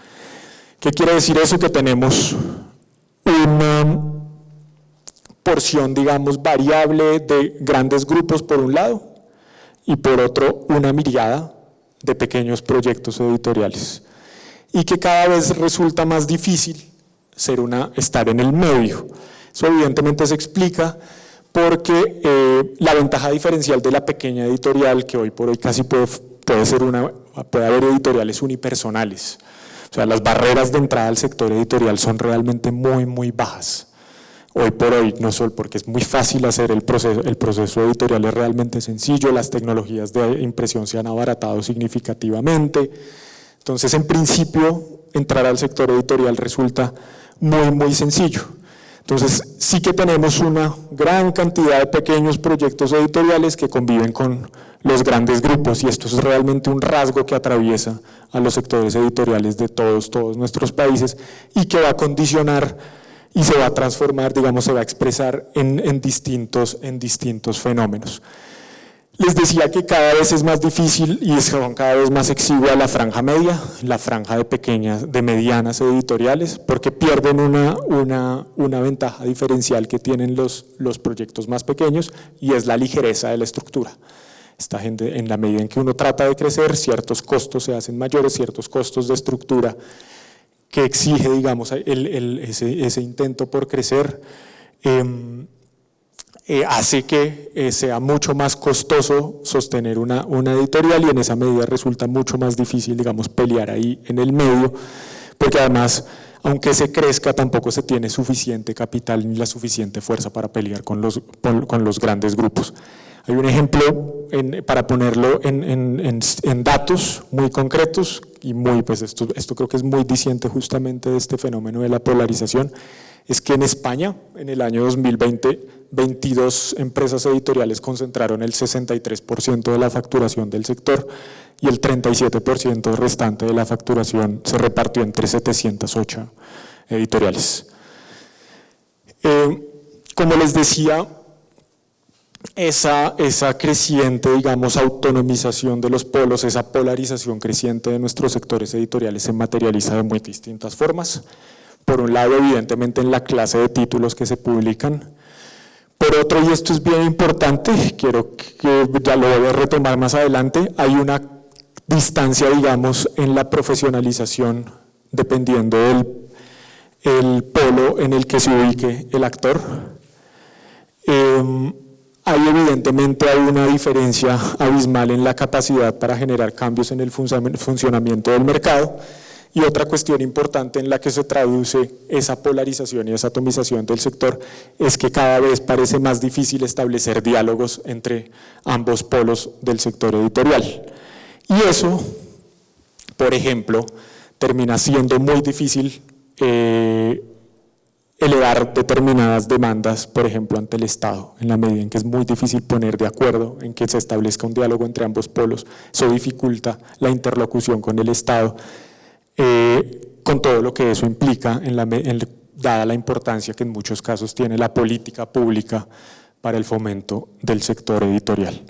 ¿Qué quiere decir eso? Que tenemos una porción, digamos, variable de grandes grupos por un lado y por otro una mirada de pequeños proyectos editoriales, y que cada vez resulta más difícil estar en el medio. Eso evidentemente se explica porque la ventaja diferencial de la pequeña editorial, que hoy por hoy casi puede haber editoriales unipersonales, o sea, las barreras de entrada al sector editorial son realmente muy, muy bajas. Hoy por hoy, no solo porque es muy fácil hacer el proceso editorial es realmente sencillo, las tecnologías de impresión se han abaratado significativamente. Entonces, en principio, entrar al sector editorial resulta muy, muy sencillo. Entonces, sí que tenemos una gran cantidad de pequeños proyectos editoriales que conviven con los grandes grupos, y esto es realmente un rasgo que atraviesa a los sectores editoriales de todos nuestros países y que va a condicionar y se va a transformar, digamos, se va a expresar en distintos fenómenos. Les decía que cada vez es más difícil y son cada vez más exigua la franja media, la franja de medianas editoriales, porque pierden una ventaja diferencial que tienen los proyectos más pequeños, y es la ligereza de la estructura. Esta gente, en la medida en que uno trata de crecer, ciertos costos se hacen mayores, ciertos costos de estructura que exige, digamos, ese intento por crecer, hace que sea mucho más costoso sostener una editorial, y en esa medida resulta mucho más difícil, digamos, pelear ahí en el medio, porque además, aunque se crezca, tampoco se tiene suficiente capital ni la suficiente fuerza para pelear con los grandes grupos. Hay un ejemplo para ponerlo en datos muy concretos, y pues esto creo que es muy diciente justamente de este fenómeno de la polarización. Es que en España, en el año 2020, 22 empresas editoriales concentraron el 63% de la facturación del sector, y el 37% restante de la facturación se repartió entre 708 editoriales. Como les decía, esa creciente, digamos, autonomización de los polos, esa polarización creciente de nuestros sectores editoriales se materializa de muy distintas formas. Por un lado, evidentemente, en la clase de títulos que se publican. Por otro, y esto es bien importante, quiero que ya lo voy a retomar más adelante, hay una distancia, digamos, en la profesionalización, dependiendo del polo en el que se ubique el actor. Hay evidentemente una diferencia abismal en la capacidad para generar cambios en el funcionamiento del mercado, y otra cuestión importante en la que se traduce esa polarización y esa atomización del sector es que cada vez parece más difícil establecer diálogos entre ambos polos del sector editorial. Y eso, por ejemplo, termina siendo muy difícil elevar determinadas demandas, por ejemplo, ante el Estado, en la medida en que es muy difícil poner de acuerdo en que se establezca un diálogo entre ambos polos. Eso dificulta la interlocución con el Estado, con todo lo que eso implica, dada la importancia que en muchos casos tiene la política pública para el fomento del sector editorial.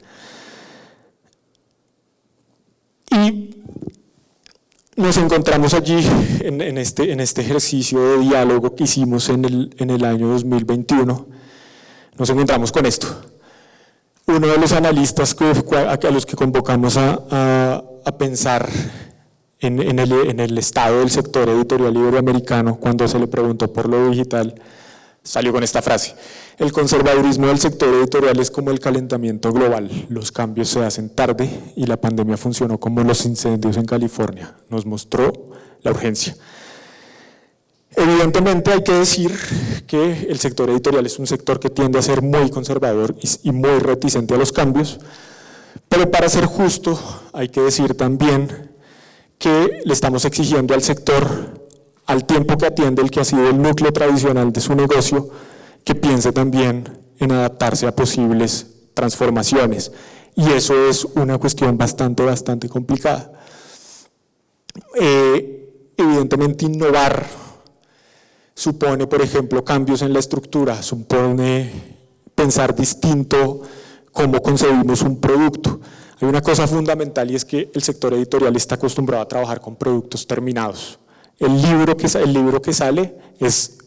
Y nos encontramos allí en este ejercicio de diálogo que hicimos en el año 2021, nos encontramos con esto. Uno de los analistas a los que convocamos a pensar en el estado del sector editorial iberoamericano, cuando se le preguntó por lo digital, salió con esta frase: el conservadurismo del sector editorial es como el calentamiento global, los cambios se hacen tarde y la pandemia funcionó como los incendios en California, nos mostró la urgencia. Evidentemente hay que decir que el sector editorial es un sector que tiende a ser muy conservador y muy reticente a los cambios, pero para ser justo hay que decir también que le estamos exigiendo al sector, al tiempo que atiende el que ha sido el núcleo tradicional de su negocio, que piense también en adaptarse a posibles transformaciones, y eso es una cuestión bastante complicada. Evidentemente innovar supone, por ejemplo, cambios en la estructura, supone pensar distinto cómo concebimos un producto. Hay una cosa fundamental, y es que el sector editorial está acostumbrado a trabajar con productos terminados. El libro que sale es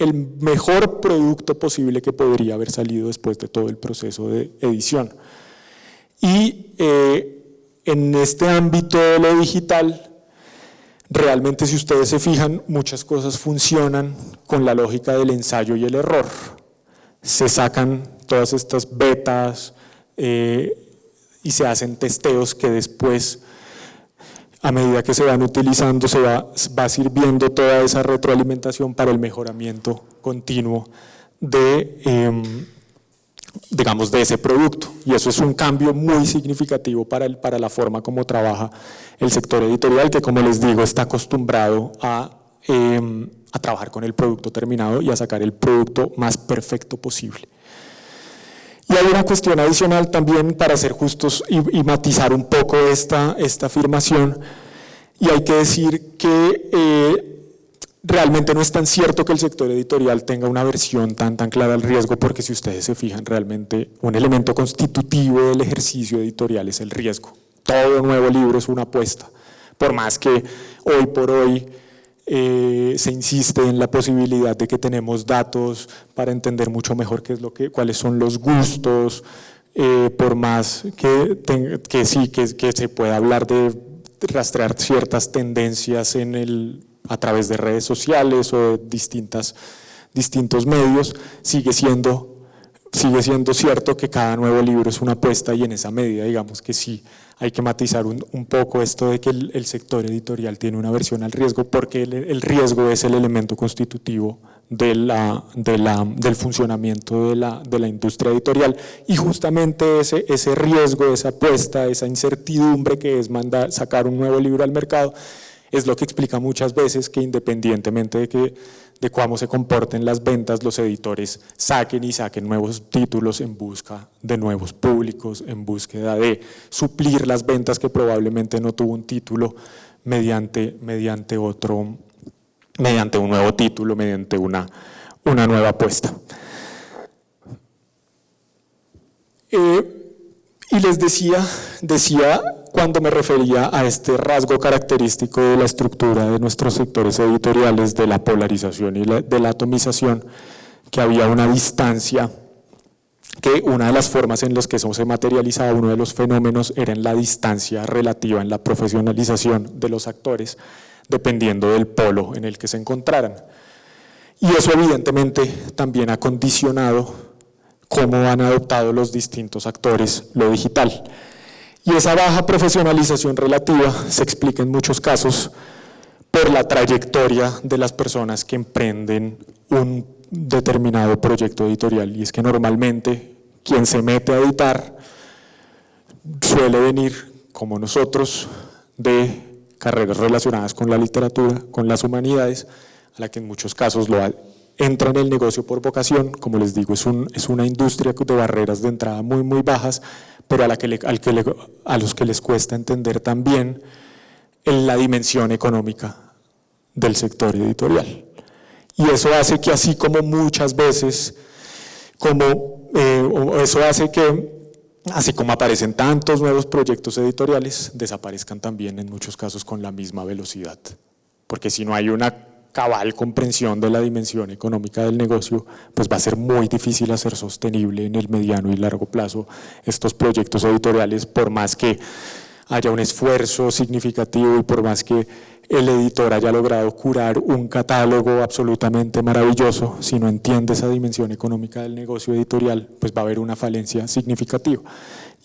el mejor producto posible que podría haber salido después de todo el proceso de edición. Y en este ámbito de lo digital, realmente, si ustedes se fijan, muchas cosas funcionan con la lógica del ensayo y el error. Se sacan todas estas betas y se hacen testeos que después, a medida que se van utilizando, se va sirviendo toda esa retroalimentación para el mejoramiento continuo de, digamos, de ese producto. Y eso es un cambio muy significativo para la forma como trabaja el sector editorial, que, como les digo, está acostumbrado a trabajar con el producto terminado y a sacar el producto más perfecto posible. Y hay una cuestión adicional también, para ser justos y matizar un poco esta afirmación, y hay que decir que realmente no es tan cierto que el sector editorial tenga una versión tan clara al riesgo, porque si ustedes se fijan, realmente un elemento constitutivo del ejercicio editorial es el riesgo. Todo nuevo libro es una apuesta, por más que hoy por hoy se insiste en la posibilidad de que tenemos datos para entender mucho mejor cuáles son los gustos, por más que se pueda hablar de rastrear ciertas tendencias a través de redes sociales o de distintos medios, sigue siendo cierto que cada nuevo libro es una apuesta, y en esa medida, digamos que sí hay que matizar un poco esto de que el sector editorial tiene una aversión al riesgo, porque el riesgo es el elemento constitutivo del funcionamiento de la industria editorial, y justamente ese riesgo, esa apuesta, esa incertidumbre que es sacar un nuevo libro al mercado, es lo que explica muchas veces que, independientemente de cómo se comporten las ventas, los editores saquen nuevos títulos en busca de nuevos públicos, en búsqueda de suplir las ventas que probablemente no tuvo un título mediante un nuevo título, mediante una nueva apuesta. Y les decía cuando me refería a este rasgo característico de la estructura de nuestros sectores editoriales, de la polarización y de la atomización, que había una distancia, que una de las formas en las que eso se materializaba, uno de los fenómenos, era en la distancia relativa, en la profesionalización de los actores, dependiendo del polo en el que se encontraran. Y eso evidentemente también ha condicionado cómo han adoptado los distintos actores lo digital. Y esa baja profesionalización relativa se explica en muchos casos por la trayectoria de las personas que emprenden un determinado proyecto editorial. Y es que normalmente quien se mete a editar suele venir, como nosotros, de carreras relacionadas con la literatura, con las humanidades, a la que en muchos casos entra en el negocio por vocación. Como les digo, es una industria de barreras de entrada muy, muy bajas, pero a los que les cuesta entender también la dimensión económica del sector editorial. Y eso hace que, así como muchas veces, así como aparecen tantos nuevos proyectos editoriales, desaparezcan también en muchos casos con la misma velocidad. Porque si no hay una cabal comprensión de la dimensión económica del negocio, pues va a ser muy difícil hacer sostenible en el mediano y largo plazo estos proyectos editoriales, por más que haya un esfuerzo significativo y por más que el editor haya logrado curar un catálogo absolutamente maravilloso. Si no entiende esa dimensión económica del negocio editorial, pues va a haber una falencia significativa.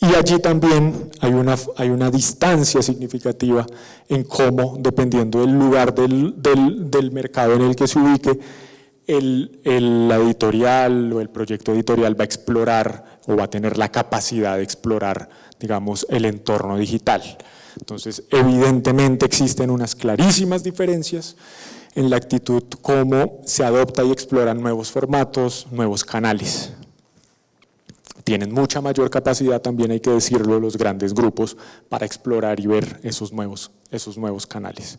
Y allí también hay una distancia significativa en cómo, dependiendo del lugar del mercado en el que se ubique, la editorial o el proyecto editorial va a explorar o va a tener la capacidad de explorar, digamos, el entorno digital. Entonces, evidentemente existen unas clarísimas diferencias en la actitud cómo se adopta y exploran nuevos formatos, nuevos canales. Tienen mucha mayor capacidad, también hay que decirlo, los grandes grupos para explorar y ver esos nuevos canales.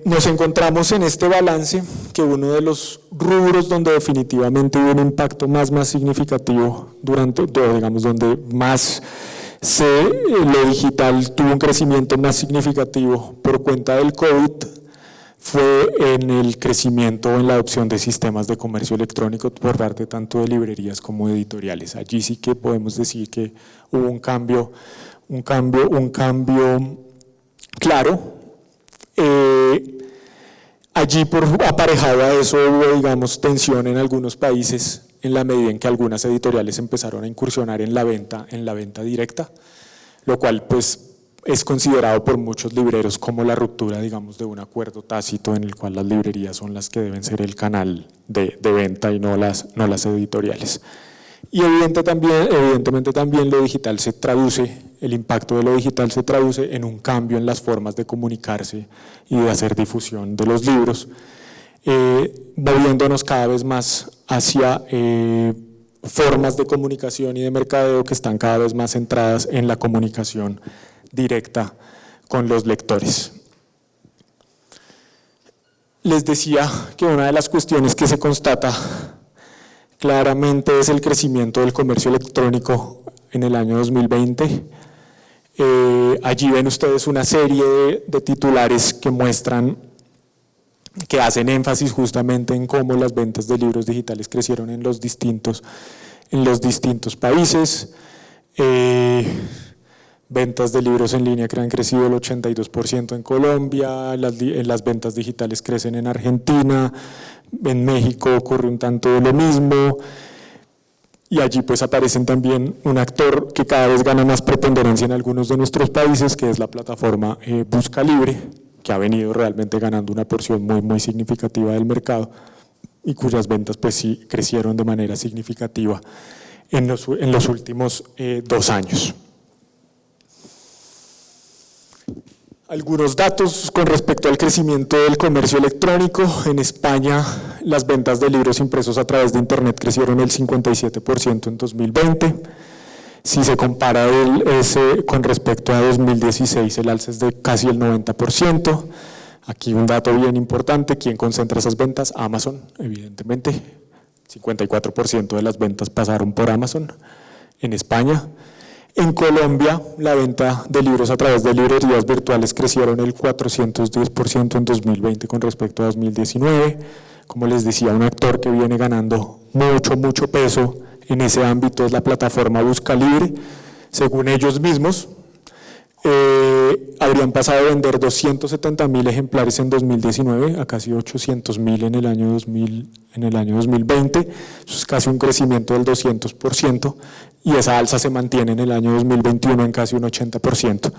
Nos encontramos en este balance que uno de los rubros donde definitivamente hubo un impacto más significativo donde más lo digital tuvo un crecimiento más significativo por cuenta del COVID, fue en el crecimiento en la adopción de sistemas de comercio electrónico por parte tanto de librerías como de editoriales. Allí sí que podemos decir que hubo un cambio claro. Allí aparejado a eso hubo, digamos, tensión en algunos países en la medida en que algunas editoriales empezaron a incursionar en la venta directa, lo cual pues es considerado por muchos libreros como la ruptura, digamos, de un acuerdo tácito en el cual las librerías son las que deben ser el canal de venta y no las editoriales. Y evidentemente también lo digital se traduce, el impacto de lo digital se traduce en un cambio en las formas de comunicarse y de hacer difusión de los libros, moviéndonos cada vez más hacia formas de comunicación y de mercadeo que están cada vez más centradas en la comunicación directa con los lectores. Les decía que una de las cuestiones que se constata claramente es el crecimiento del comercio electrónico en el año 2020. Allí ven ustedes una serie de titulares que muestran, que hacen énfasis justamente en cómo las ventas de libros digitales crecieron en los distintos países. Ventas de libros en línea que han crecido el 82% en Colombia, las ventas digitales crecen en Argentina, en México ocurre un tanto de lo mismo, y allí pues aparecen también un actor que cada vez gana más preponderancia en algunos de nuestros países, que es la plataforma Busca Libre, que ha venido realmente ganando una porción muy significativa del mercado y cuyas ventas pues sí crecieron de manera significativa en los últimos 2 años. Algunos datos con respecto al crecimiento del comercio electrónico. En España, las ventas de libros impresos a través de Internet crecieron el 57% en 2020. Si se compara con respecto a 2016, el alza es de casi el 90%. Aquí un dato bien importante, ¿quién concentra esas ventas? Amazon, evidentemente. 54% de las ventas pasaron por Amazon en España. En Colombia, la venta de libros a través de librerías virtuales crecieron el 410% en 2020 con respecto a 2019. Como les decía, un actor que viene ganando mucho peso en ese ámbito es la plataforma Busca Libre. Según ellos mismos, habrían pasado a vender 270.000 ejemplares en 2019 a casi 800.000 en el año 2020. Eso es casi un crecimiento del 200%, y esa alza se mantiene en el año 2021 en casi un 80%.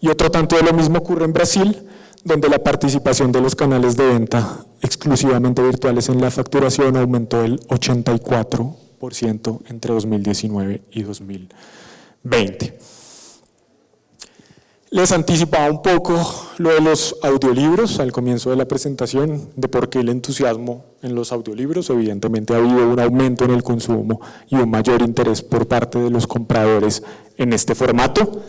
Y otro tanto de lo mismo ocurre en Brasil, donde la participación de los canales de venta exclusivamente virtuales en la facturación aumentó el 84% entre 2019 y 2020. Les anticipaba un poco lo de los audiolibros al comienzo de la presentación, de por qué el entusiasmo en los audiolibros. Evidentemente ha habido un aumento en el consumo y un mayor interés por parte de los compradores en este formato.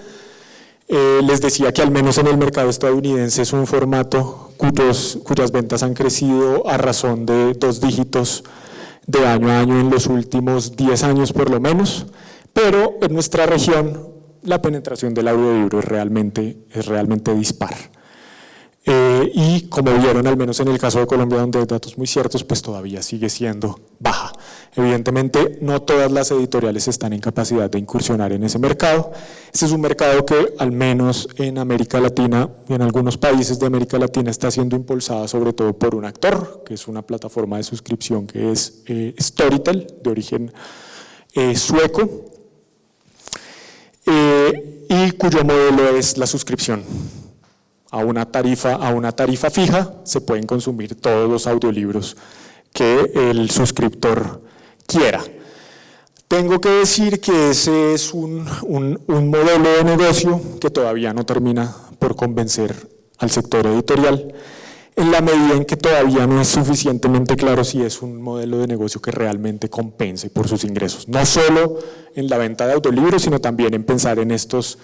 Les decía que al menos en el mercado estadounidense es un formato cuyas ventas han crecido a razón de 2 dígitos de año a año en los últimos 10 años por lo menos, pero en nuestra región la penetración del audiolibro es realmente dispar. Y como vieron, al menos en el caso de Colombia, donde hay datos muy ciertos, pues todavía sigue siendo baja. Evidentemente, no todas las editoriales están en capacidad de incursionar en ese mercado. Ese es un mercado que, al menos en América Latina y en algunos países de América Latina, está siendo impulsada sobre todo por un actor, que es una plataforma de suscripción que es Storytel, de origen sueco, y cuyo modelo es la suscripción. A una tarifa fija se pueden consumir todos los audiolibros que el suscriptor quiera. Tengo que decir que ese es un modelo de negocio que todavía no termina por convencer al sector editorial, en la medida en que todavía no es suficientemente claro si es un modelo de negocio que realmente compense por sus ingresos, no solo en la venta de audiolibros, sino también en pensar en estas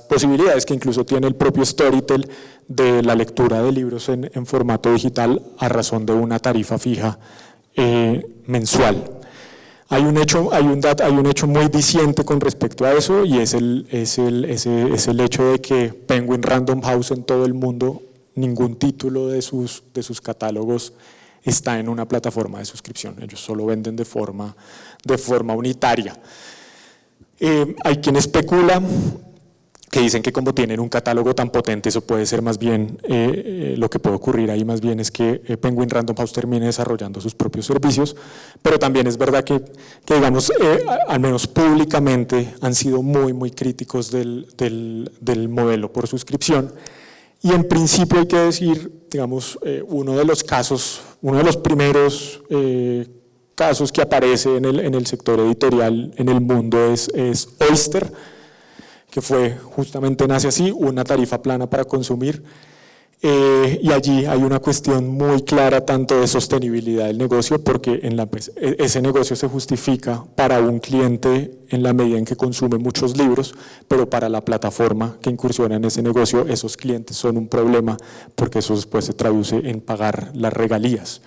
posibilidades que incluso tiene el propio Storytel de la lectura de libros en formato digital a razón de una tarifa fija mensual. Hay un hecho muy diciente con respecto a eso, y es el hecho de que Penguin Random House en todo el mundo ningún título de sus catálogos está en una plataforma de suscripción, ellos solo venden de forma unitaria. Hay quien especula que dicen que como tienen un catálogo tan potente, eso puede ser más bien, lo que puede ocurrir ahí más bien es que Penguin Random House termine desarrollando sus propios servicios, pero también es verdad que digamos, al menos públicamente han sido muy críticos del modelo por suscripción, y en principio hay que decir, digamos, uno de los primeros casos que aparece en el sector editorial en el mundo es Oyster, que nace así, una tarifa plana para consumir, y allí hay una cuestión muy clara tanto de sostenibilidad del negocio, porque ese negocio se justifica para un cliente en la medida en que consume muchos libros, pero para la plataforma que incursiona en ese negocio, esos clientes son un problema, porque eso después se traduce en pagar las regalías.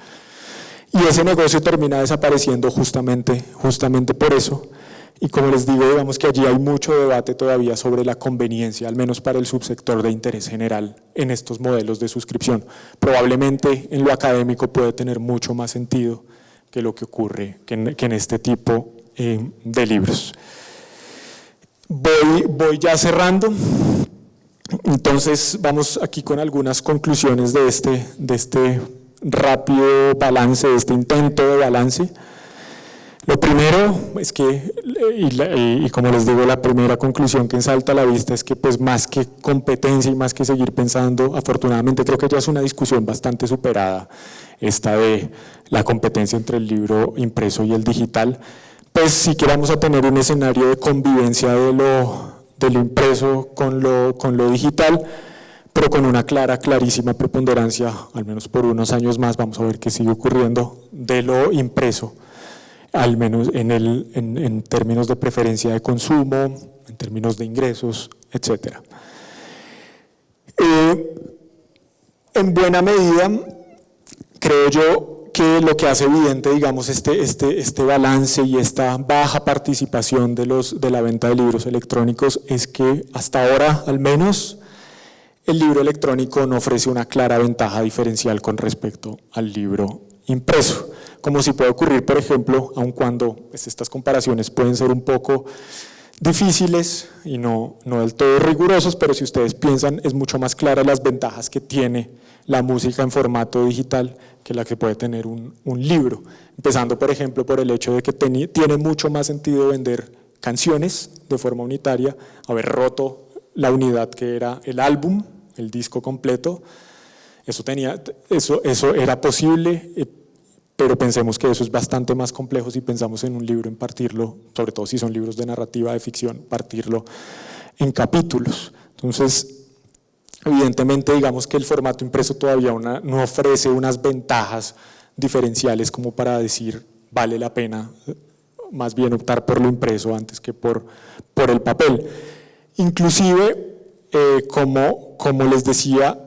Y ese negocio termina desapareciendo justamente por eso. Y como les digo, digamos que allí hay mucho debate todavía sobre la conveniencia, al menos para el subsector de interés general, en estos modelos de suscripción. Probablemente en lo académico puede tener mucho más sentido que lo que ocurre que en este tipo de libros. Voy ya cerrando. Entonces vamos aquí con algunas conclusiones de este rápido balance, de este intento de balance. Lo primero es que, y como les digo, la primera conclusión que salta a la vista es que pues más que competencia y más que seguir pensando, afortunadamente creo que ya es una discusión bastante superada, esta de la competencia entre el libro impreso y el digital, pues sí que vamos a tener un escenario de convivencia de lo impreso con lo digital, pero con una clarísima preponderancia, al menos por unos años más, vamos a ver qué sigue ocurriendo, de lo impreso, al menos en términos de preferencia de consumo, en términos de ingresos, etc. En buena medida, creo yo que lo que hace evidente, digamos, este balance y esta baja participación de la venta de libros electrónicos es que hasta ahora, al menos, el libro electrónico no ofrece una clara ventaja diferencial con respecto al libro impreso, como si puede ocurrir, por ejemplo, aun cuando estas comparaciones pueden ser un poco difíciles y no del todo rigurosos, pero si ustedes piensan, es mucho más clara las ventajas que tiene la música en formato digital que la que puede tener un libro, empezando, por ejemplo, por el hecho de que tiene mucho más sentido vender canciones de forma unitaria, haber roto la unidad que era el álbum, el disco completo. Eso era posible, pero pensemos que eso es bastante más complejo si pensamos en un libro, en partirlo, sobre todo si son libros de narrativa, de ficción, partirlo en capítulos. Entonces, evidentemente, digamos que el formato impreso todavía no ofrece unas ventajas diferenciales como para decir vale la pena más bien optar por lo impreso antes que por el papel. Inclusive, como les decía,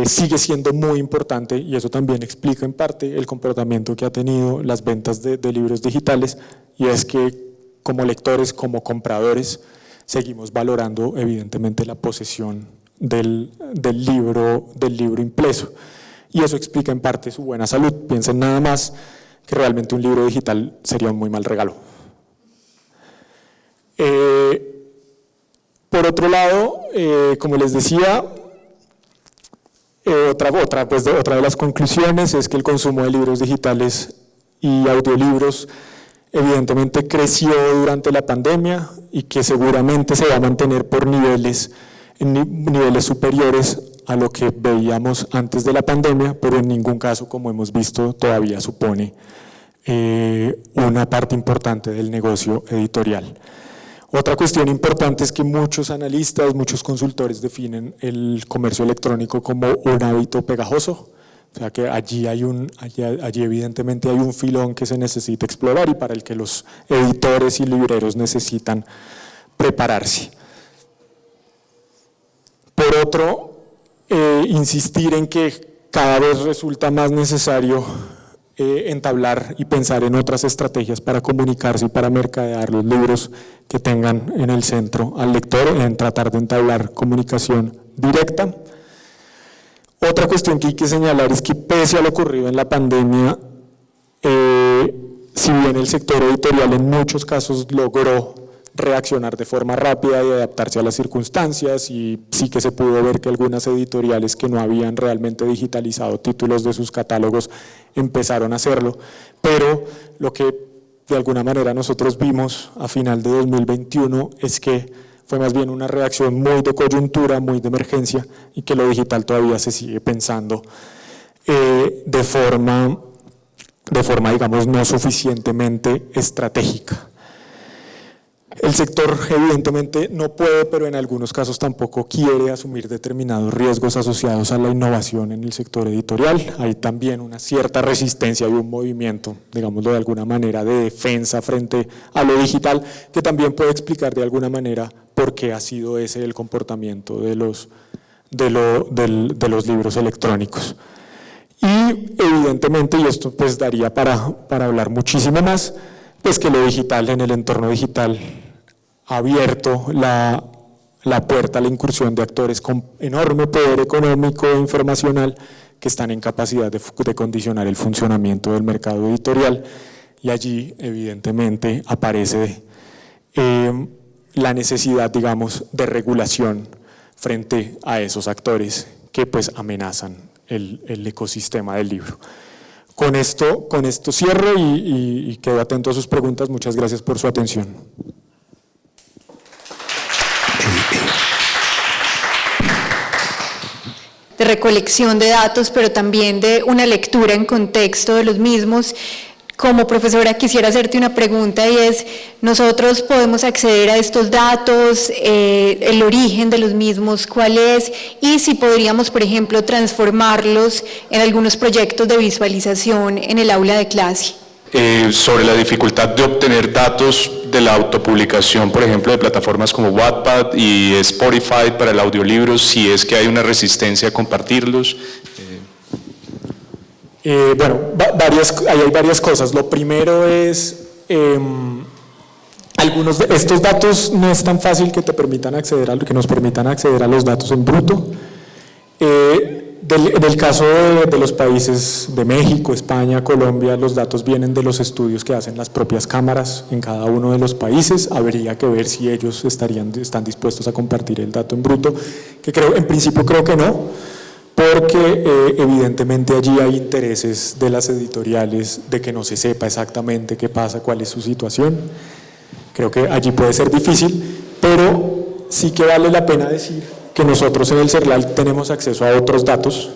sigue siendo muy importante, y eso también explica en parte el comportamiento que ha tenido las ventas de libros digitales, y es que como lectores, como compradores, seguimos valorando evidentemente la posesión del libro impreso, y eso explica en parte su buena salud. Piensen nada más que realmente un libro digital sería un muy mal regalo. Por otro lado, como les decía, otra de las conclusiones es que el consumo de libros digitales y audiolibros evidentemente creció durante la pandemia y que seguramente se va a mantener por niveles superiores a lo que veíamos antes de la pandemia, pero en ningún caso, como hemos visto, todavía supone una parte importante del negocio editorial. Otra cuestión importante es que muchos analistas, muchos consultores definen el comercio electrónico como un hábito pegajoso, o sea que allí evidentemente hay un filón que se necesita explorar y para el que los editores y libreros necesitan prepararse. Por otro, insistir en que cada vez resulta más necesario entablar y pensar en otras estrategias para comunicarse y para mercadear los libros que tengan en el centro al lector, en tratar de entablar comunicación directa. Otra cuestión que hay que señalar es que pese a lo ocurrido en la pandemia, si bien el sector editorial en muchos casos logró reaccionar de forma rápida y adaptarse a las circunstancias, y sí que se pudo ver que algunas editoriales que no habían realmente digitalizado títulos de sus catálogos empezaron a hacerlo, pero lo que de alguna manera nosotros vimos a final de 2021 es que fue más bien una reacción muy de coyuntura, muy de emergencia, y que lo digital todavía se sigue pensando de forma, digamos, no suficientemente estratégica. El sector evidentemente no puede, pero en algunos casos tampoco quiere asumir determinados riesgos asociados a la innovación en el sector editorial. Hay también una cierta resistencia y un movimiento, digámoslo de alguna manera, de defensa frente a lo digital, que también puede explicar de alguna manera por qué ha sido ese el comportamiento de los libros electrónicos. Y evidentemente, y esto pues daría para hablar muchísimo más, pues que lo digital, en el entorno digital, ha abierto la puerta a la incursión de actores con enorme poder económico e informacional que están en capacidad de condicionar el funcionamiento del mercado editorial, y allí evidentemente aparece la necesidad, digamos, de regulación frente a esos actores que pues amenazan el ecosistema del libro. Con esto cierro y quedo atento a sus preguntas. Muchas gracias por su atención. De recolección de datos, pero también de una lectura en contexto de los mismos. Como profesora quisiera hacerte una pregunta, y es: ¿nosotros podemos acceder a estos datos, el origen de los mismos, cuál es, y si podríamos, por ejemplo, transformarlos en algunos proyectos de visualización en el aula de clase? Sobre la dificultad de obtener datos de la autopublicación, por ejemplo, de plataformas como Wattpad y Spotify para el audiolibro, si es que hay una resistencia a compartirlos. Bueno, hay varias cosas. Lo primero es, algunos de estos datos no es tan fácil que nos permitan acceder a los datos en bruto. En el caso de los países de México, España, Colombia, los datos vienen de los estudios que hacen las propias cámaras en cada uno de los países. Habría que ver si ellos están dispuestos a compartir el dato en bruto, que en principio creo que no, porque evidentemente allí hay intereses de las editoriales de que no se sepa exactamente qué pasa, cuál es su situación. Creo que allí puede ser difícil, pero sí que vale la pena decir que nosotros en el CERLAL tenemos acceso a otros datos,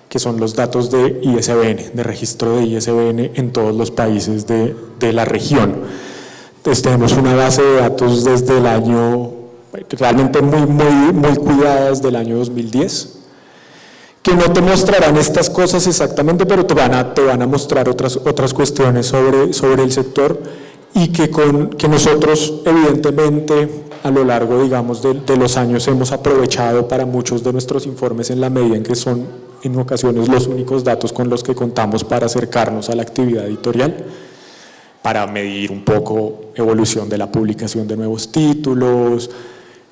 que son los datos de ISBN, de registro de ISBN en todos los países de la región. Entonces tenemos una base de datos desde el año, realmente muy cuidada, desde el año 2010, que no te mostrarán estas cosas exactamente, pero te van a mostrar otras cuestiones sobre el sector, y que nosotros evidentemente a lo largo, digamos, de los años hemos aprovechado para muchos de nuestros informes, en la medida en que son en ocasiones los únicos datos con los que contamos para acercarnos a la actividad editorial, para medir un poco evolución de la publicación de nuevos títulos,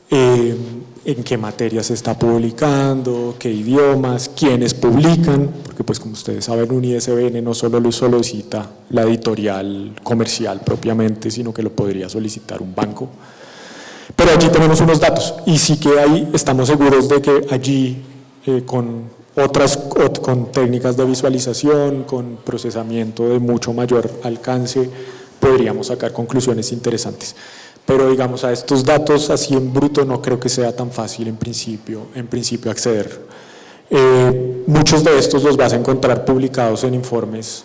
en qué materias se está publicando, qué idiomas, quiénes publican, porque pues como ustedes saben, un ISBN no solo lo solicita la editorial comercial propiamente, sino que lo podría solicitar un banco. Pero allí tenemos unos datos, y sí que ahí estamos seguros de que allí con técnicas de visualización, con procesamiento de mucho mayor alcance, podríamos sacar conclusiones interesantes. Pero digamos, a estos datos así en bruto no creo que sea tan fácil en principio acceder. Muchos de estos los vas a encontrar publicados en informes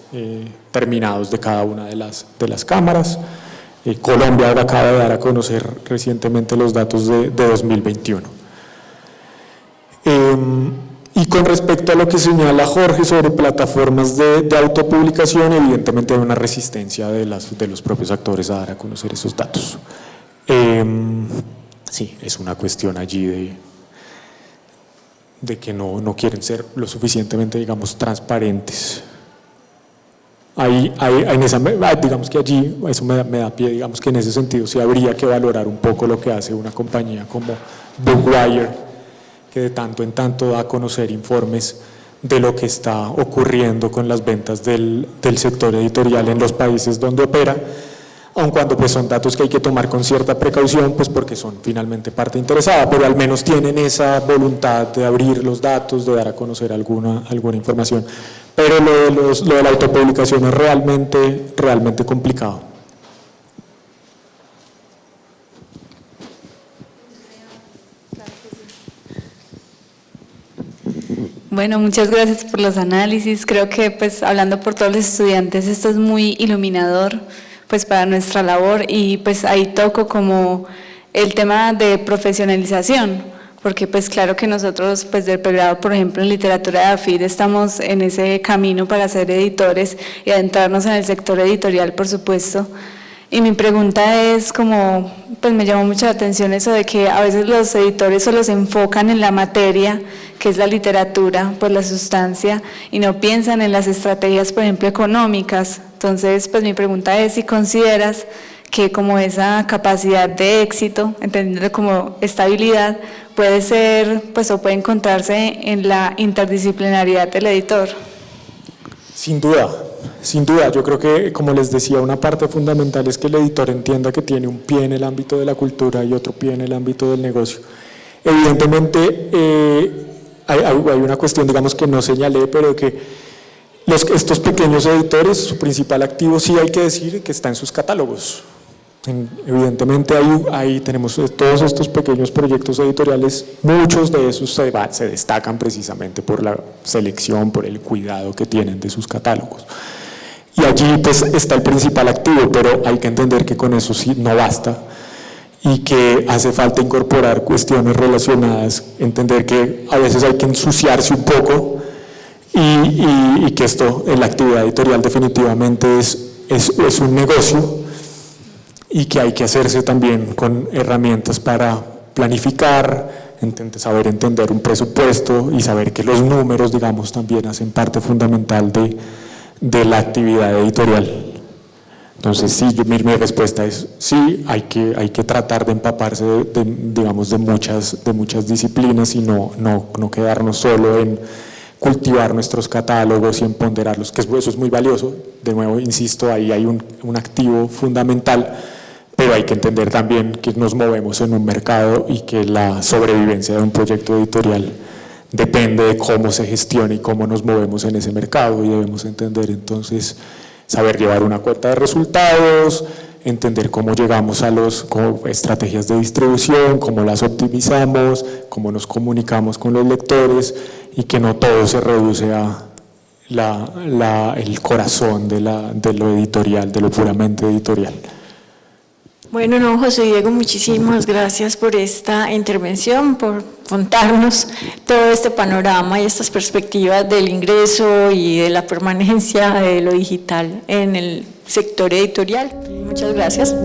terminados de cada una de las cámaras. Colombia ahora acaba de dar a conocer recientemente los datos de 2021. Y con respecto a lo que señala Jorge sobre plataformas de autopublicación, evidentemente hay una resistencia de los propios actores a dar a conocer esos datos. Sí, es una cuestión allí de que no quieren ser lo suficientemente, digamos, transparentes. Digamos que allí, eso me da pie, digamos que en ese sentido sí habría que valorar un poco lo que hace una compañía como Bookwire, que de tanto en tanto da a conocer informes de lo que está ocurriendo con las ventas del sector editorial en los países donde opera, aun cuando pues son datos que hay que tomar con cierta precaución, pues porque son finalmente parte interesada, pero al menos tienen esa voluntad de abrir los datos, de dar a conocer alguna información. Pero lo de la autopublicación es realmente complicado. Bueno, muchas gracias por los análisis. Creo que pues hablando por todos los estudiantes esto es muy iluminador pues para nuestra labor, y pues ahí toco como el tema de profesionalización, porque pues claro que nosotros pues del pregrado, por ejemplo en literatura de AFID, estamos en ese camino para ser editores y adentrarnos en el sector editorial, por supuesto. Y mi pregunta es como, pues me llamó mucho la atención eso de que a veces los editores solo se enfocan en la materia, que es la literatura, pues la sustancia, y no piensan en las estrategias, por ejemplo, económicas. Entonces, pues mi pregunta es si consideras que como esa capacidad de éxito, entendiendo como estabilidad, puede ser, pues o puede encontrarse en la interdisciplinariedad del editor. Sin duda, yo creo que, como les decía, una parte fundamental es que el editor entienda que tiene un pie en el ámbito de la cultura y otro pie en el ámbito del negocio. Evidentemente, hay una cuestión, digamos, que no señalé, pero que estos pequeños editores, su principal activo, sí hay que decir que está en sus catálogos. Evidentemente ahí tenemos todos estos pequeños proyectos editoriales, muchos de esos se destacan precisamente por la selección, por el cuidado que tienen de sus catálogos. Y allí pues está el principal activo, pero hay que entender que con eso sí no basta y que hace falta incorporar cuestiones relacionadas, entender que a veces hay que ensuciarse un poco y que esto, en la actividad editorial definitivamente es un negocio, y que hay que hacerse también con herramientas para planificar, saber entender un presupuesto y saber que los números, digamos, también hacen parte fundamental de la actividad editorial. Entonces, sí, mi respuesta es sí, hay que tratar de empaparse de muchas disciplinas y no quedarnos solo en cultivar nuestros catálogos y en ponderarlos, que eso es muy valioso. De nuevo, insisto, ahí hay un activo fundamental, pero hay que entender también que nos movemos en un mercado y que la sobrevivencia de un proyecto editorial depende de cómo se gestione y cómo nos movemos en ese mercado, y debemos entender entonces, saber llevar una cuenta de resultados, entender cómo llegamos a estrategias de distribución, cómo las optimizamos, cómo nos comunicamos con los lectores, y que no todo se reduce a el corazón de lo editorial, de lo puramente editorial. Bueno, no, José Diego, muchísimas gracias por esta intervención, por contarnos todo este panorama y estas perspectivas del ingreso y de la permanencia de lo digital en el sector editorial. Muchas gracias.